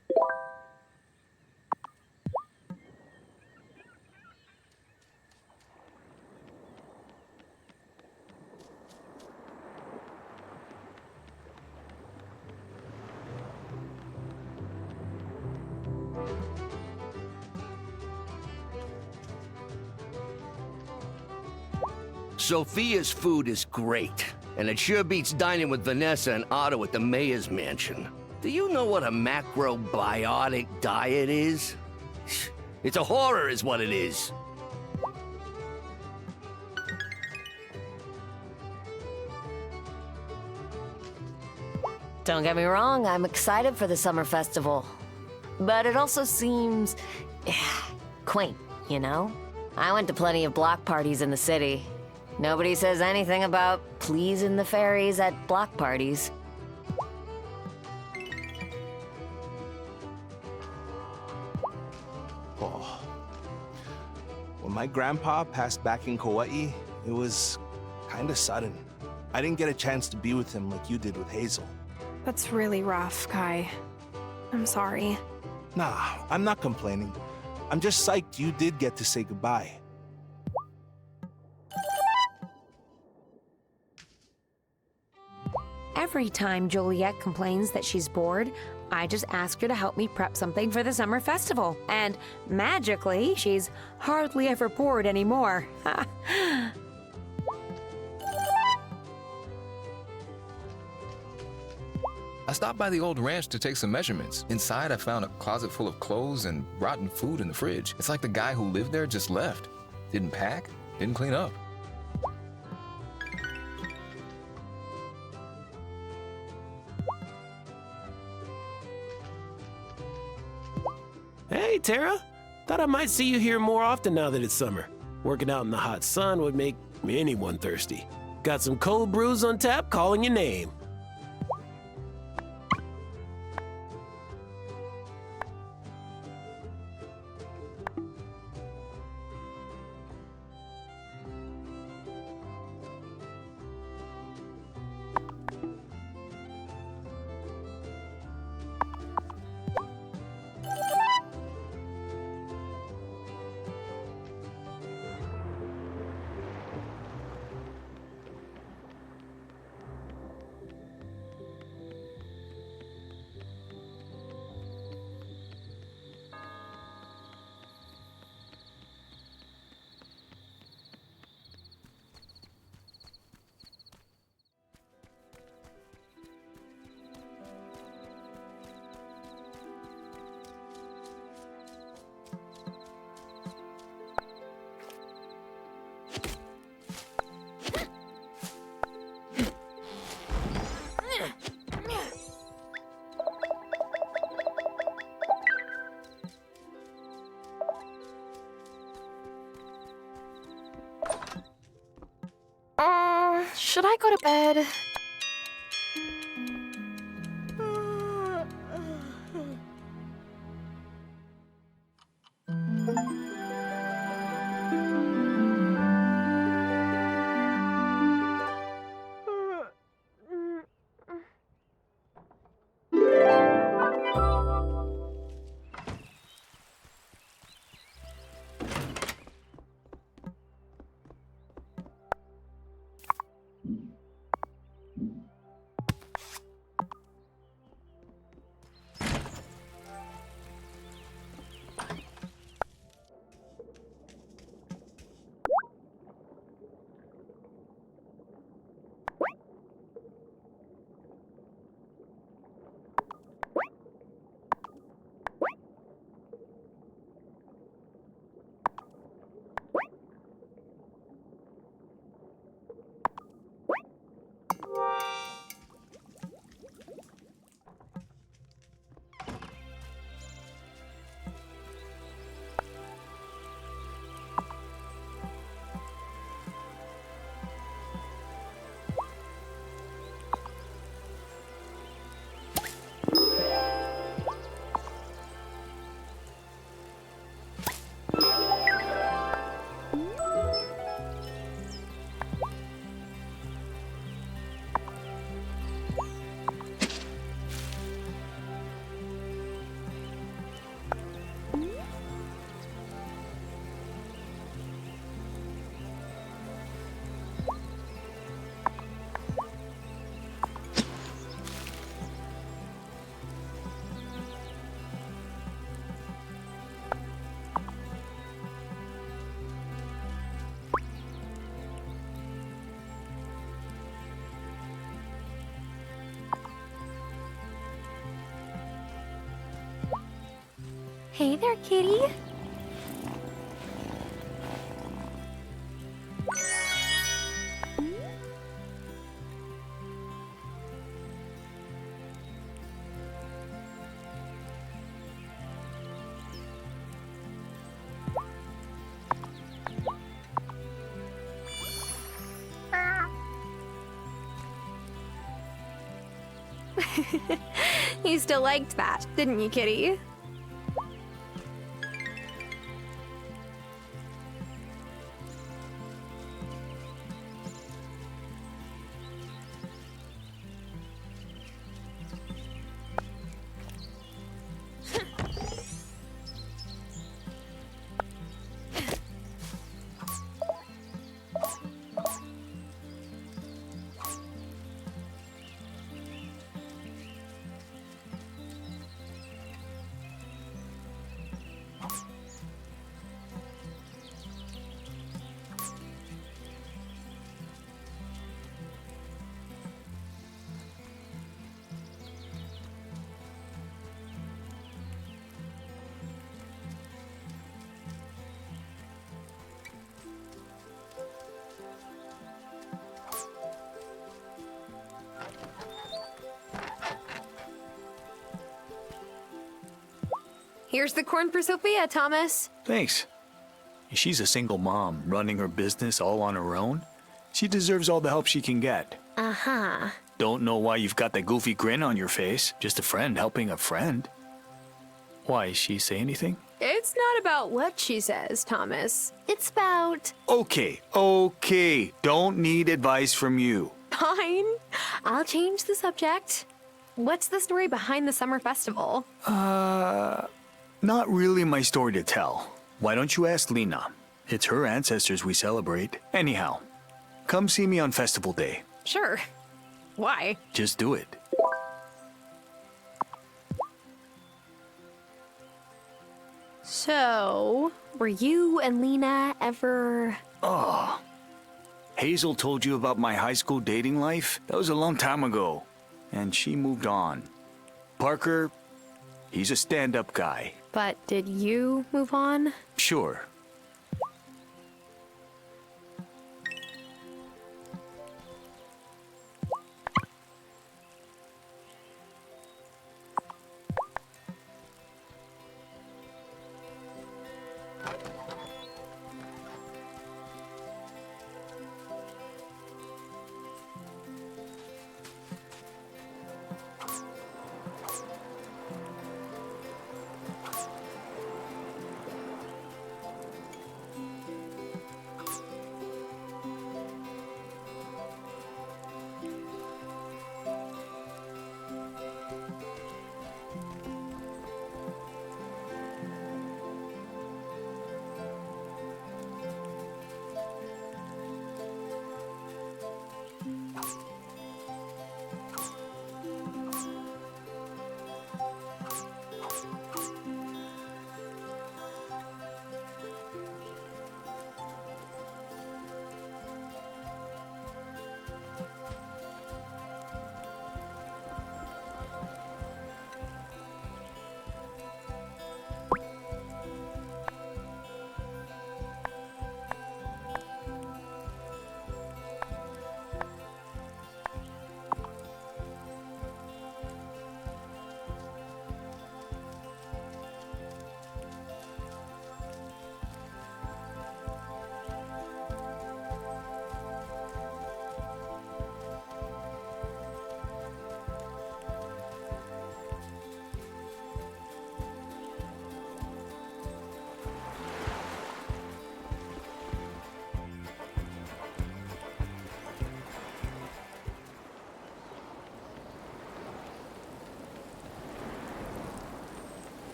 Speaker 14: Sophia's food is great, and it sure beats dining with Vanessa and Otto at the mayor's mansion. Do you know what a macrobiotic diet is? It's a horror is what it is.
Speaker 15: Don't get me wrong, I'm excited for the summer festival. But it also seems quaint, you know? I went to plenty of block parties in the city. Nobody says anything about pleasing the fairies at block parties.
Speaker 20: Oh. When my grandpa passed back in Kauai, it was kinda sudden. I didn't get a chance to be with him like you did with Hazel.
Speaker 1: That's really rough, Kai. I'm sorry.
Speaker 20: Nah, I'm not complaining. I'm just psyched you did get to say goodbye.
Speaker 15: Every time Juliet complains that she's bored, I just ask her to help me prep something for the summer festival. And magically, she's hardly ever bored anymore.
Speaker 12: I stopped by the old ranch to take some measurements. Inside, I found a closet full of clothes and rotten food in the fridge. It's like the guy who lived there just left. Didn't pack, didn't clean up.
Speaker 21: Hey, Tara. Thought I might see you here more often now that it's summer. Working out in the hot sun would make anyone thirsty. Got some cold brews on tap calling your name.
Speaker 1: Should I go to bed? Hey there, kitty. You still liked that, didn't you, kitty? Here's the corn for Sophia, Thomas.
Speaker 5: Thanks. She's a single mom, running her business all on her own. She deserves all the help she can get.
Speaker 1: Uh-huh.
Speaker 5: Don't know why you've got that goofy grin on your face. Just a friend helping a friend. Why, she say anything?
Speaker 1: It's not about what she says, Thomas. It's about...
Speaker 5: Okay. Don't need advice from you.
Speaker 1: Fine. I'll change the subject. What's the story behind the summer festival?
Speaker 5: Not really my story to tell. Why don't you ask Lena? It's her ancestors we celebrate. Anyhow, come see me on festival day.
Speaker 1: Sure. Why?
Speaker 5: Just do it.
Speaker 1: So, were you and Lena ever...
Speaker 5: Oh. Hazel told you about my high school dating life? That was a long time ago. And she moved on. Parker, he's a stand-up guy.
Speaker 1: But did you move on?
Speaker 5: Sure.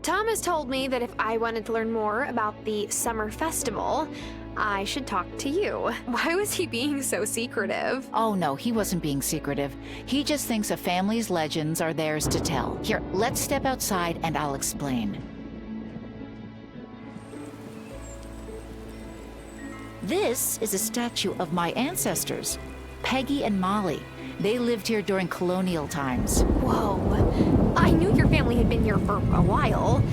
Speaker 1: Thomas told me that if I wanted to learn more about the summer festival, I should talk to you. Why was he being so secretive?
Speaker 9: Oh no, he wasn't being secretive. He just thinks a family's legends are theirs to tell. Here, let's step outside and I'll explain. This is a statue of my ancestors, Peggy and Molly. They lived here during colonial times.
Speaker 1: Whoa. I knew your family had been here for a while,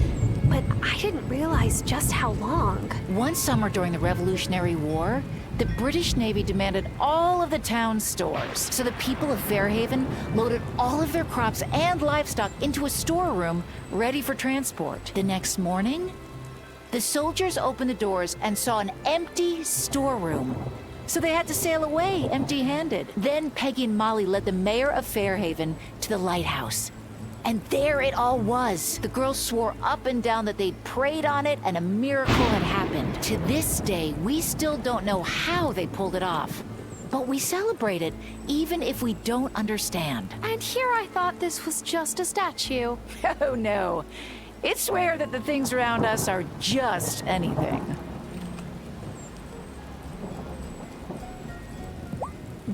Speaker 1: but I didn't realize just how long.
Speaker 9: One summer during the Revolutionary War, the British Navy demanded all of the town's stores. So the people of Fairhaven loaded all of their crops and livestock into a storeroom ready for transport. The next morning, the soldiers opened the doors and saw an empty storeroom. So they had to sail away empty-handed. Then Peggy and Molly led the mayor of Fairhaven to the lighthouse. And there it all was. The girls swore up and down that they'd prayed on it and a miracle had happened. To this day, we still don't know how they pulled it off. But we celebrate it, even if we don't understand.
Speaker 1: And here I thought this was just a statue.
Speaker 9: Oh no. It's rare that the things around us are just anything.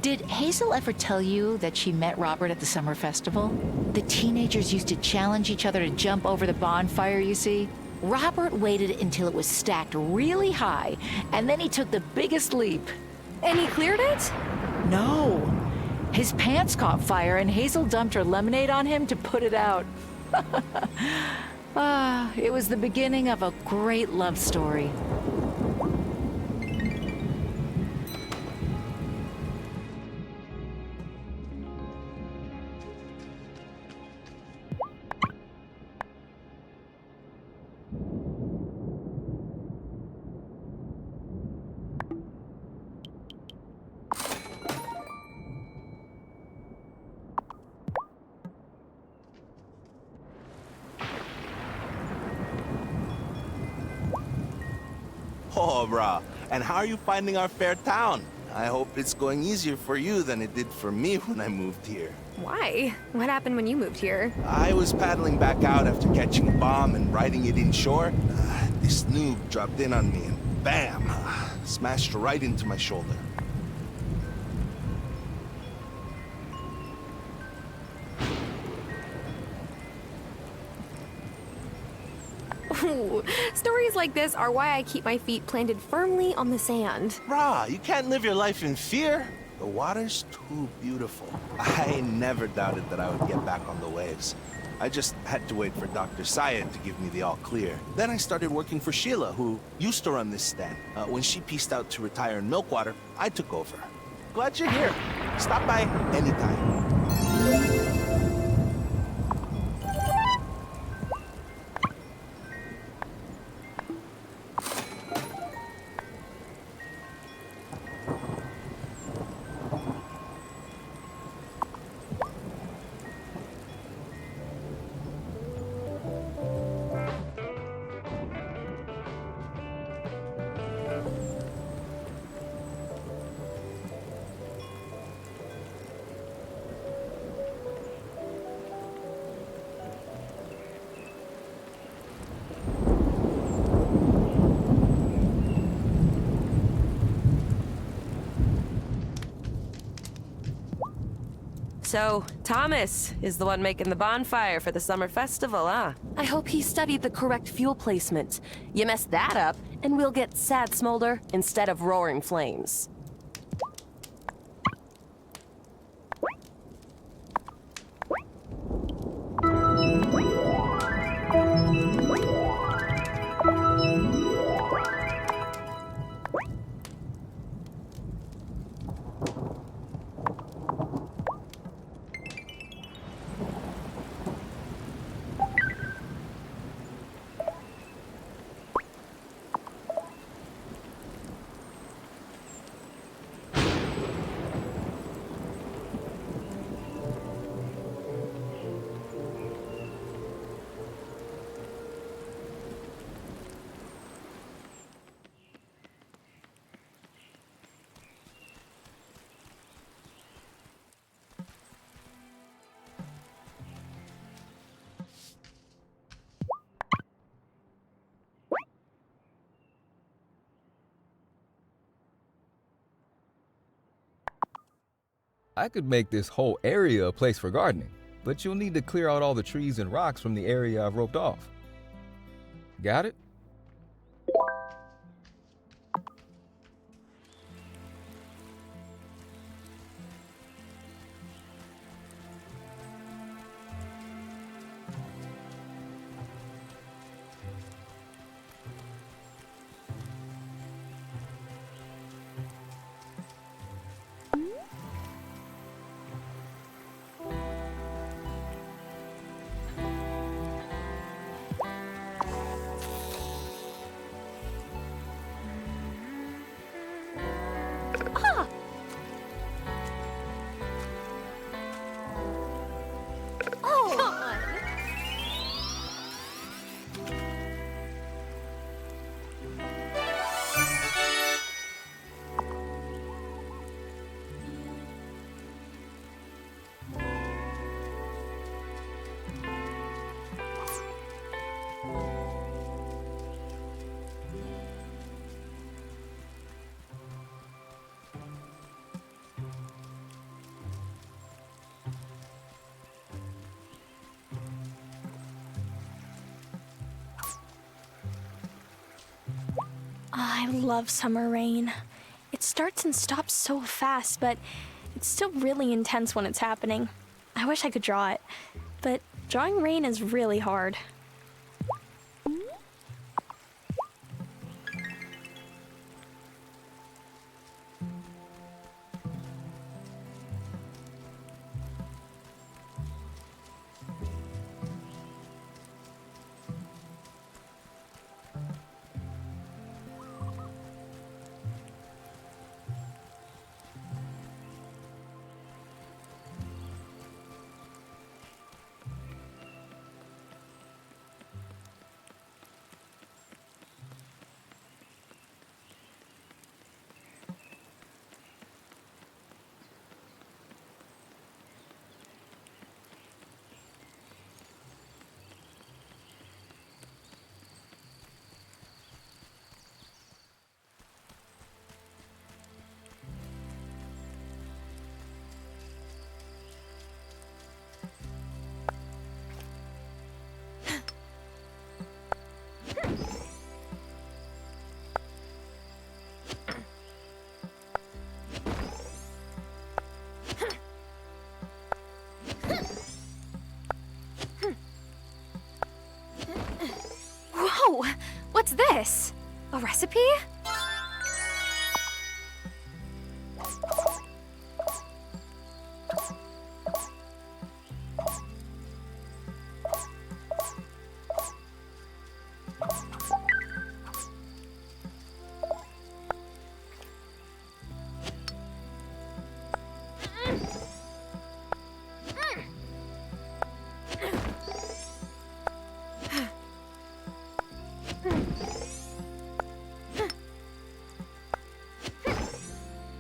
Speaker 9: Did Hazel ever tell you that she met Robert at the summer festival? The teenagers used to challenge each other to jump over the bonfire, you see? Robert waited until it was stacked really high, and then he took the biggest leap.
Speaker 1: And he cleared it?
Speaker 9: No. His pants caught fire, and Hazel dumped her lemonade on him to put it out. It was the beginning of a great love story.
Speaker 20: Oh, brah. And how are you finding our fair town? I hope it's going easier for you than it did for me when I moved here.
Speaker 1: Why? What happened when you moved here?
Speaker 20: I was paddling back out after catching a bomb and riding it inshore. This noob dropped in on me and bam! Smashed right into my shoulder.
Speaker 1: Ooh, stories like this are why I keep my feet planted firmly on the sand.
Speaker 20: Brah, you can't live your life in fear. The water's too beautiful. I never doubted that I would get back on the waves. I just had to wait for Dr. Syed to give me the all clear. Then I started working for Sheila, who used to run this stand. When she pieced out to retire in Milkwater, I took over. Glad you're here. Stop by anytime.
Speaker 19: So, Thomas is the one making the bonfire for the summer festival, huh? I hope he studied the correct fuel placement. You mess that up, and we'll get sad smolder instead of roaring flames.
Speaker 12: I could make this whole area a place for gardening, but you'll need to clear out all the trees and rocks from the area I've roped off. Got it?
Speaker 18: I love summer rain. It starts and stops so fast, but it's still really intense when it's happening. I wish I could draw it, but drawing rain is really hard.
Speaker 1: Whoa! What's this? A recipe?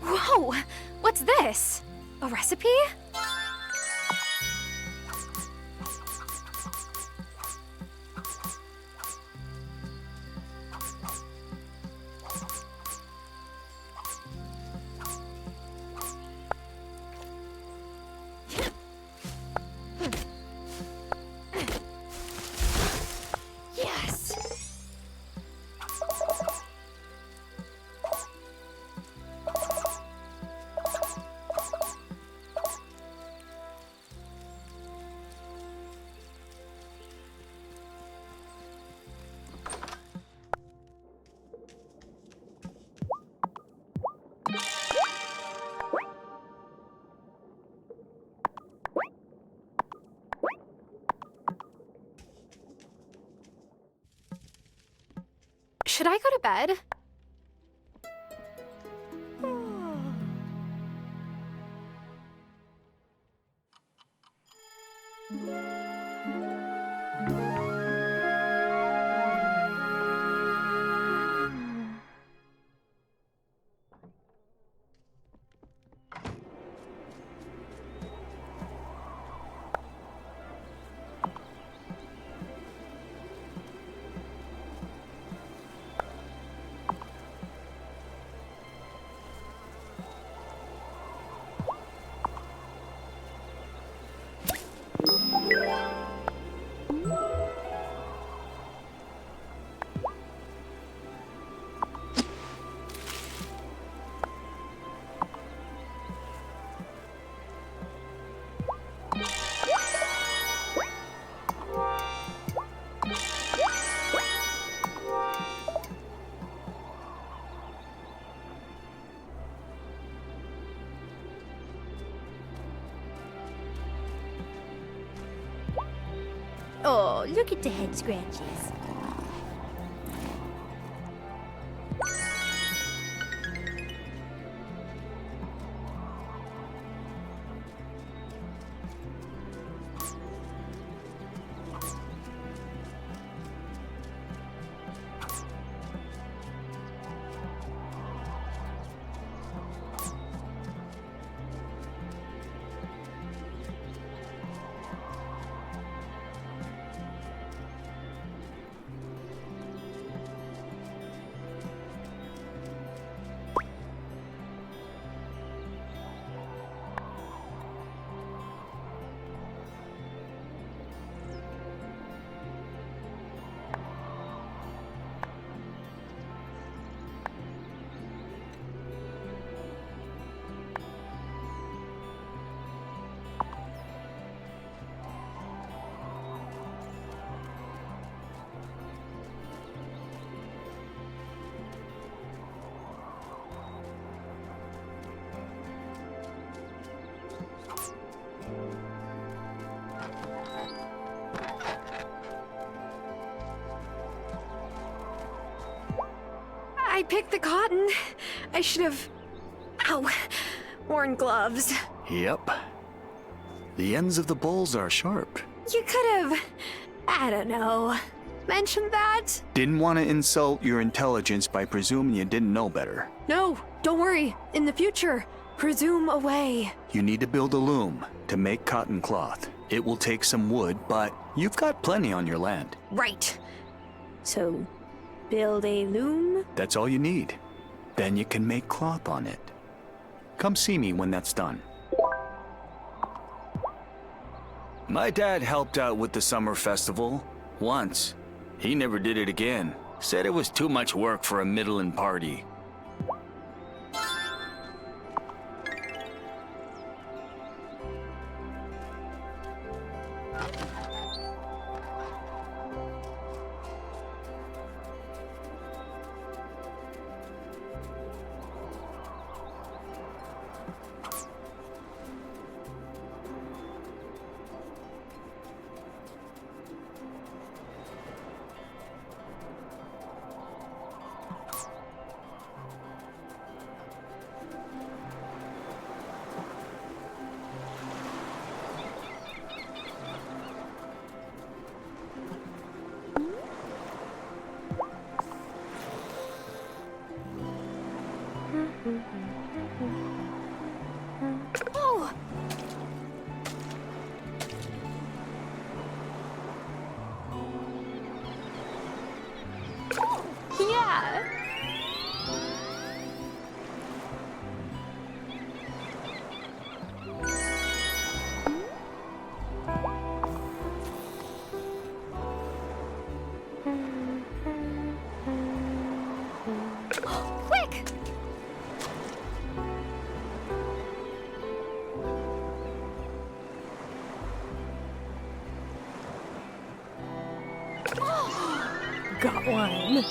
Speaker 1: Whoa! What's this? A recipe? Yes! Should I go to bed?
Speaker 2: Oh, look at the head scratches.
Speaker 1: I picked the cotton. I should have... Ow. Worn gloves.
Speaker 5: Yep. The ends of the bowls are sharp.
Speaker 1: You could have... I don't know. Mentioned that?
Speaker 5: Didn't want to insult your intelligence by presuming you didn't know better.
Speaker 1: No, don't worry. In the future, presume away.
Speaker 5: You need to build a loom to make cotton cloth. It will take some wood, but you've got plenty on your land.
Speaker 1: Right.
Speaker 18: So, build a loom?
Speaker 5: That's all you need. Then you can make cloth on it. Come see me when that's done. My dad helped out with the summer festival once. He never did it again. Said it was too much work for a middling party.
Speaker 1: Oh! Yeah! Quick!
Speaker 18: Got one.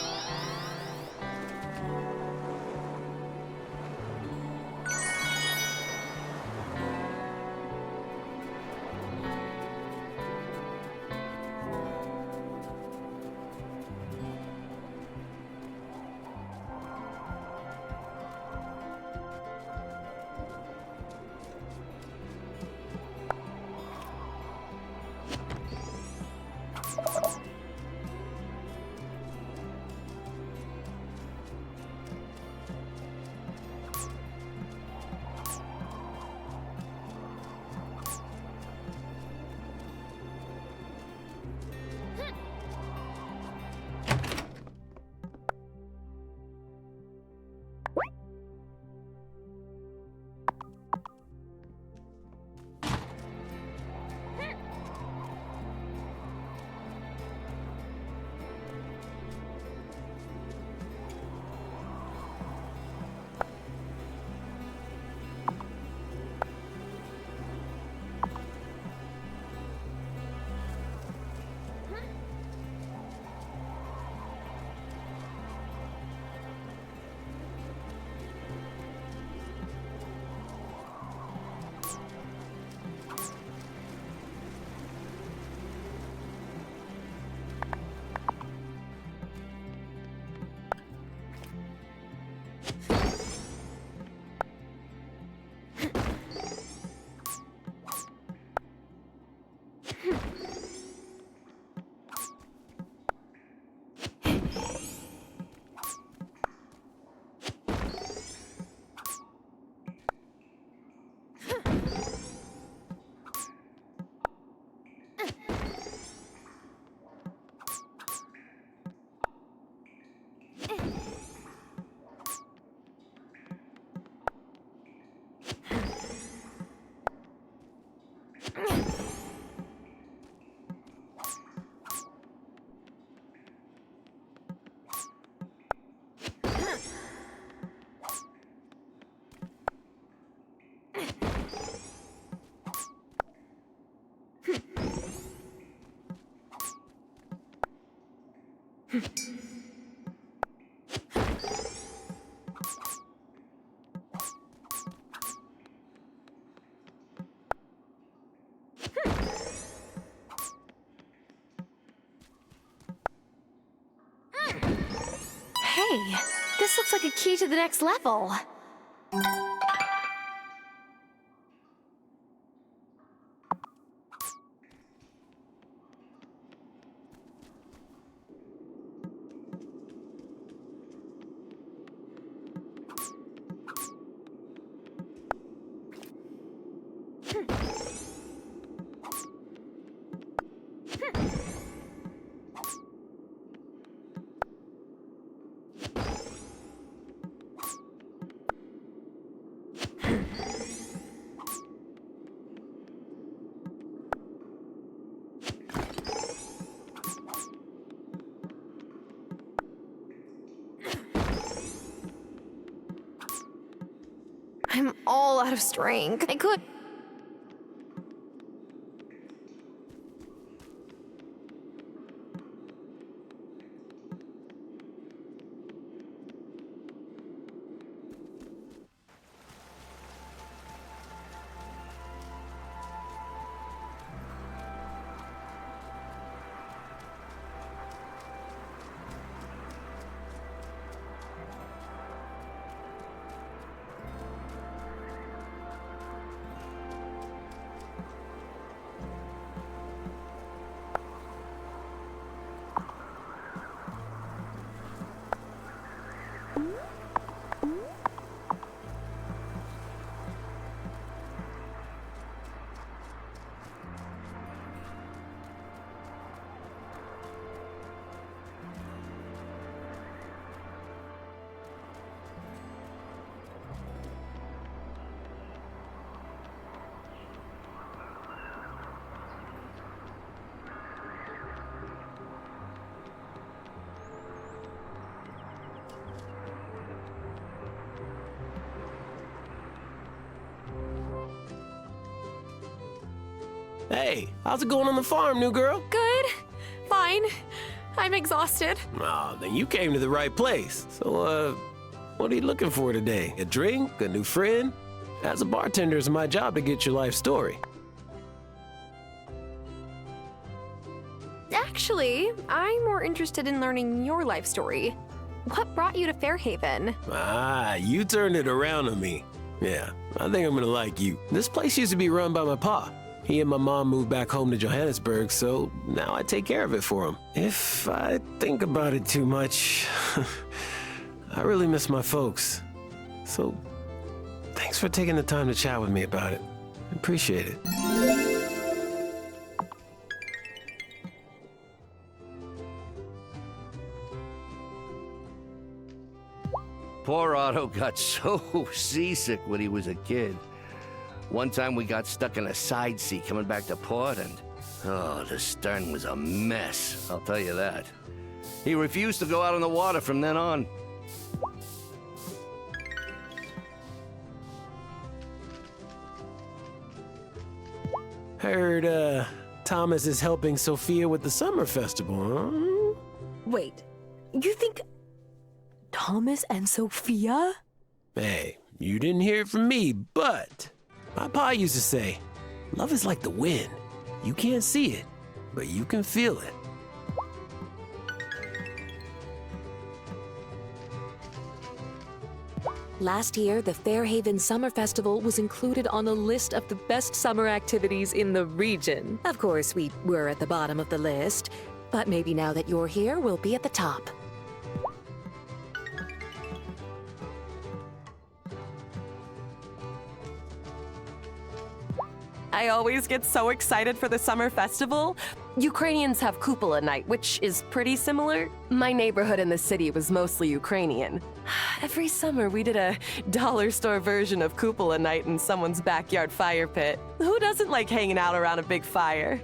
Speaker 1: Hey, this
Speaker 8: This looks like a key to the next level.
Speaker 1: I'm all out of strength. I could.
Speaker 21: Hey, how's it going on the farm, new girl?
Speaker 1: Good. Fine. I'm exhausted.
Speaker 21: Oh, then you came to the right place. So, what are you looking for today? A drink? A new friend? As a bartender, it's my job to get your life story.
Speaker 1: Actually, I'm more interested in learning your life story. What brought you to Fairhaven?
Speaker 21: Ah, you turned it around on me. Yeah, I think I'm gonna like you. This place used to be run by my pa. He and my mom moved back home to Johannesburg, so now I take care of it for him. If I think about it too much, I really miss my folks. So, thanks for taking the time to chat with me about it. I appreciate it.
Speaker 14: Poor Otto got so seasick when he was a kid. One time we got stuck in a side seat coming back to port, and the stern was a mess, I'll tell you that. He refused to go out on the water from then on.
Speaker 21: Heard, Thomas is helping Sophia with the summer festival, huh?
Speaker 15: Wait, you think Thomas and Sophia?
Speaker 21: Hey, you didn't hear it from me, but my pa used to say, love is like the wind. You can't see it, but you can feel it.
Speaker 6: Last year, the Fairhaven Summer Festival was included on the list of the best summer activities in the region. Of course, we were at the bottom of the list, but maybe now that you're here, we'll be at the top.
Speaker 19: I always get so excited for the summer festival. Ukrainians have Kupola night, which is pretty similar. My neighborhood in the city was mostly Ukrainian. Every summer we did a dollar store version of Kupola night in someone's backyard fire pit. Who doesn't like hanging out around a big fire?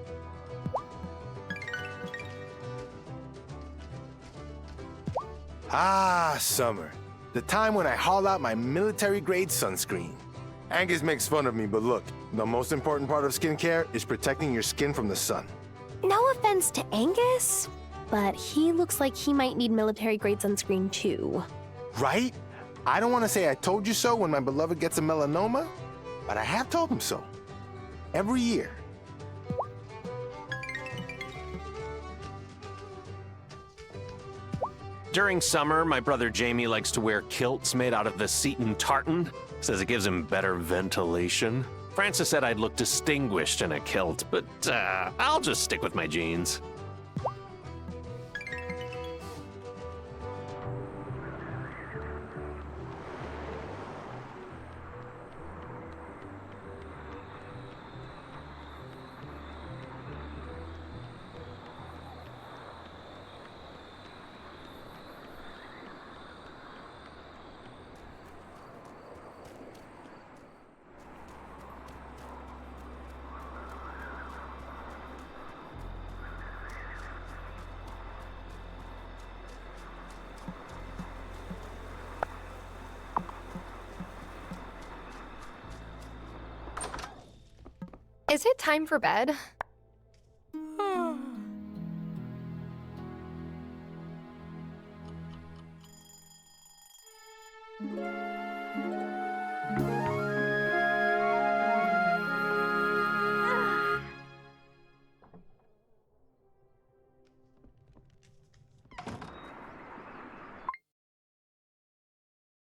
Speaker 22: Ah, summer. The time when I haul out my military-grade sunscreen. Angus makes fun of me, but look, the most important part of skincare is protecting your skin from the sun.
Speaker 8: No offense to Angus, but he looks like he might need military-grade sunscreen too.
Speaker 22: Right? I don't want to say I told you so when my beloved gets a melanoma, but I have told him so. Every year.
Speaker 10: During summer, my brother Jamie likes to wear kilts made out of the Seton tartan. Says it gives him better ventilation. Francis said I'd look distinguished in a kilt, but I'll just stick with my jeans.
Speaker 1: Is it time for bed?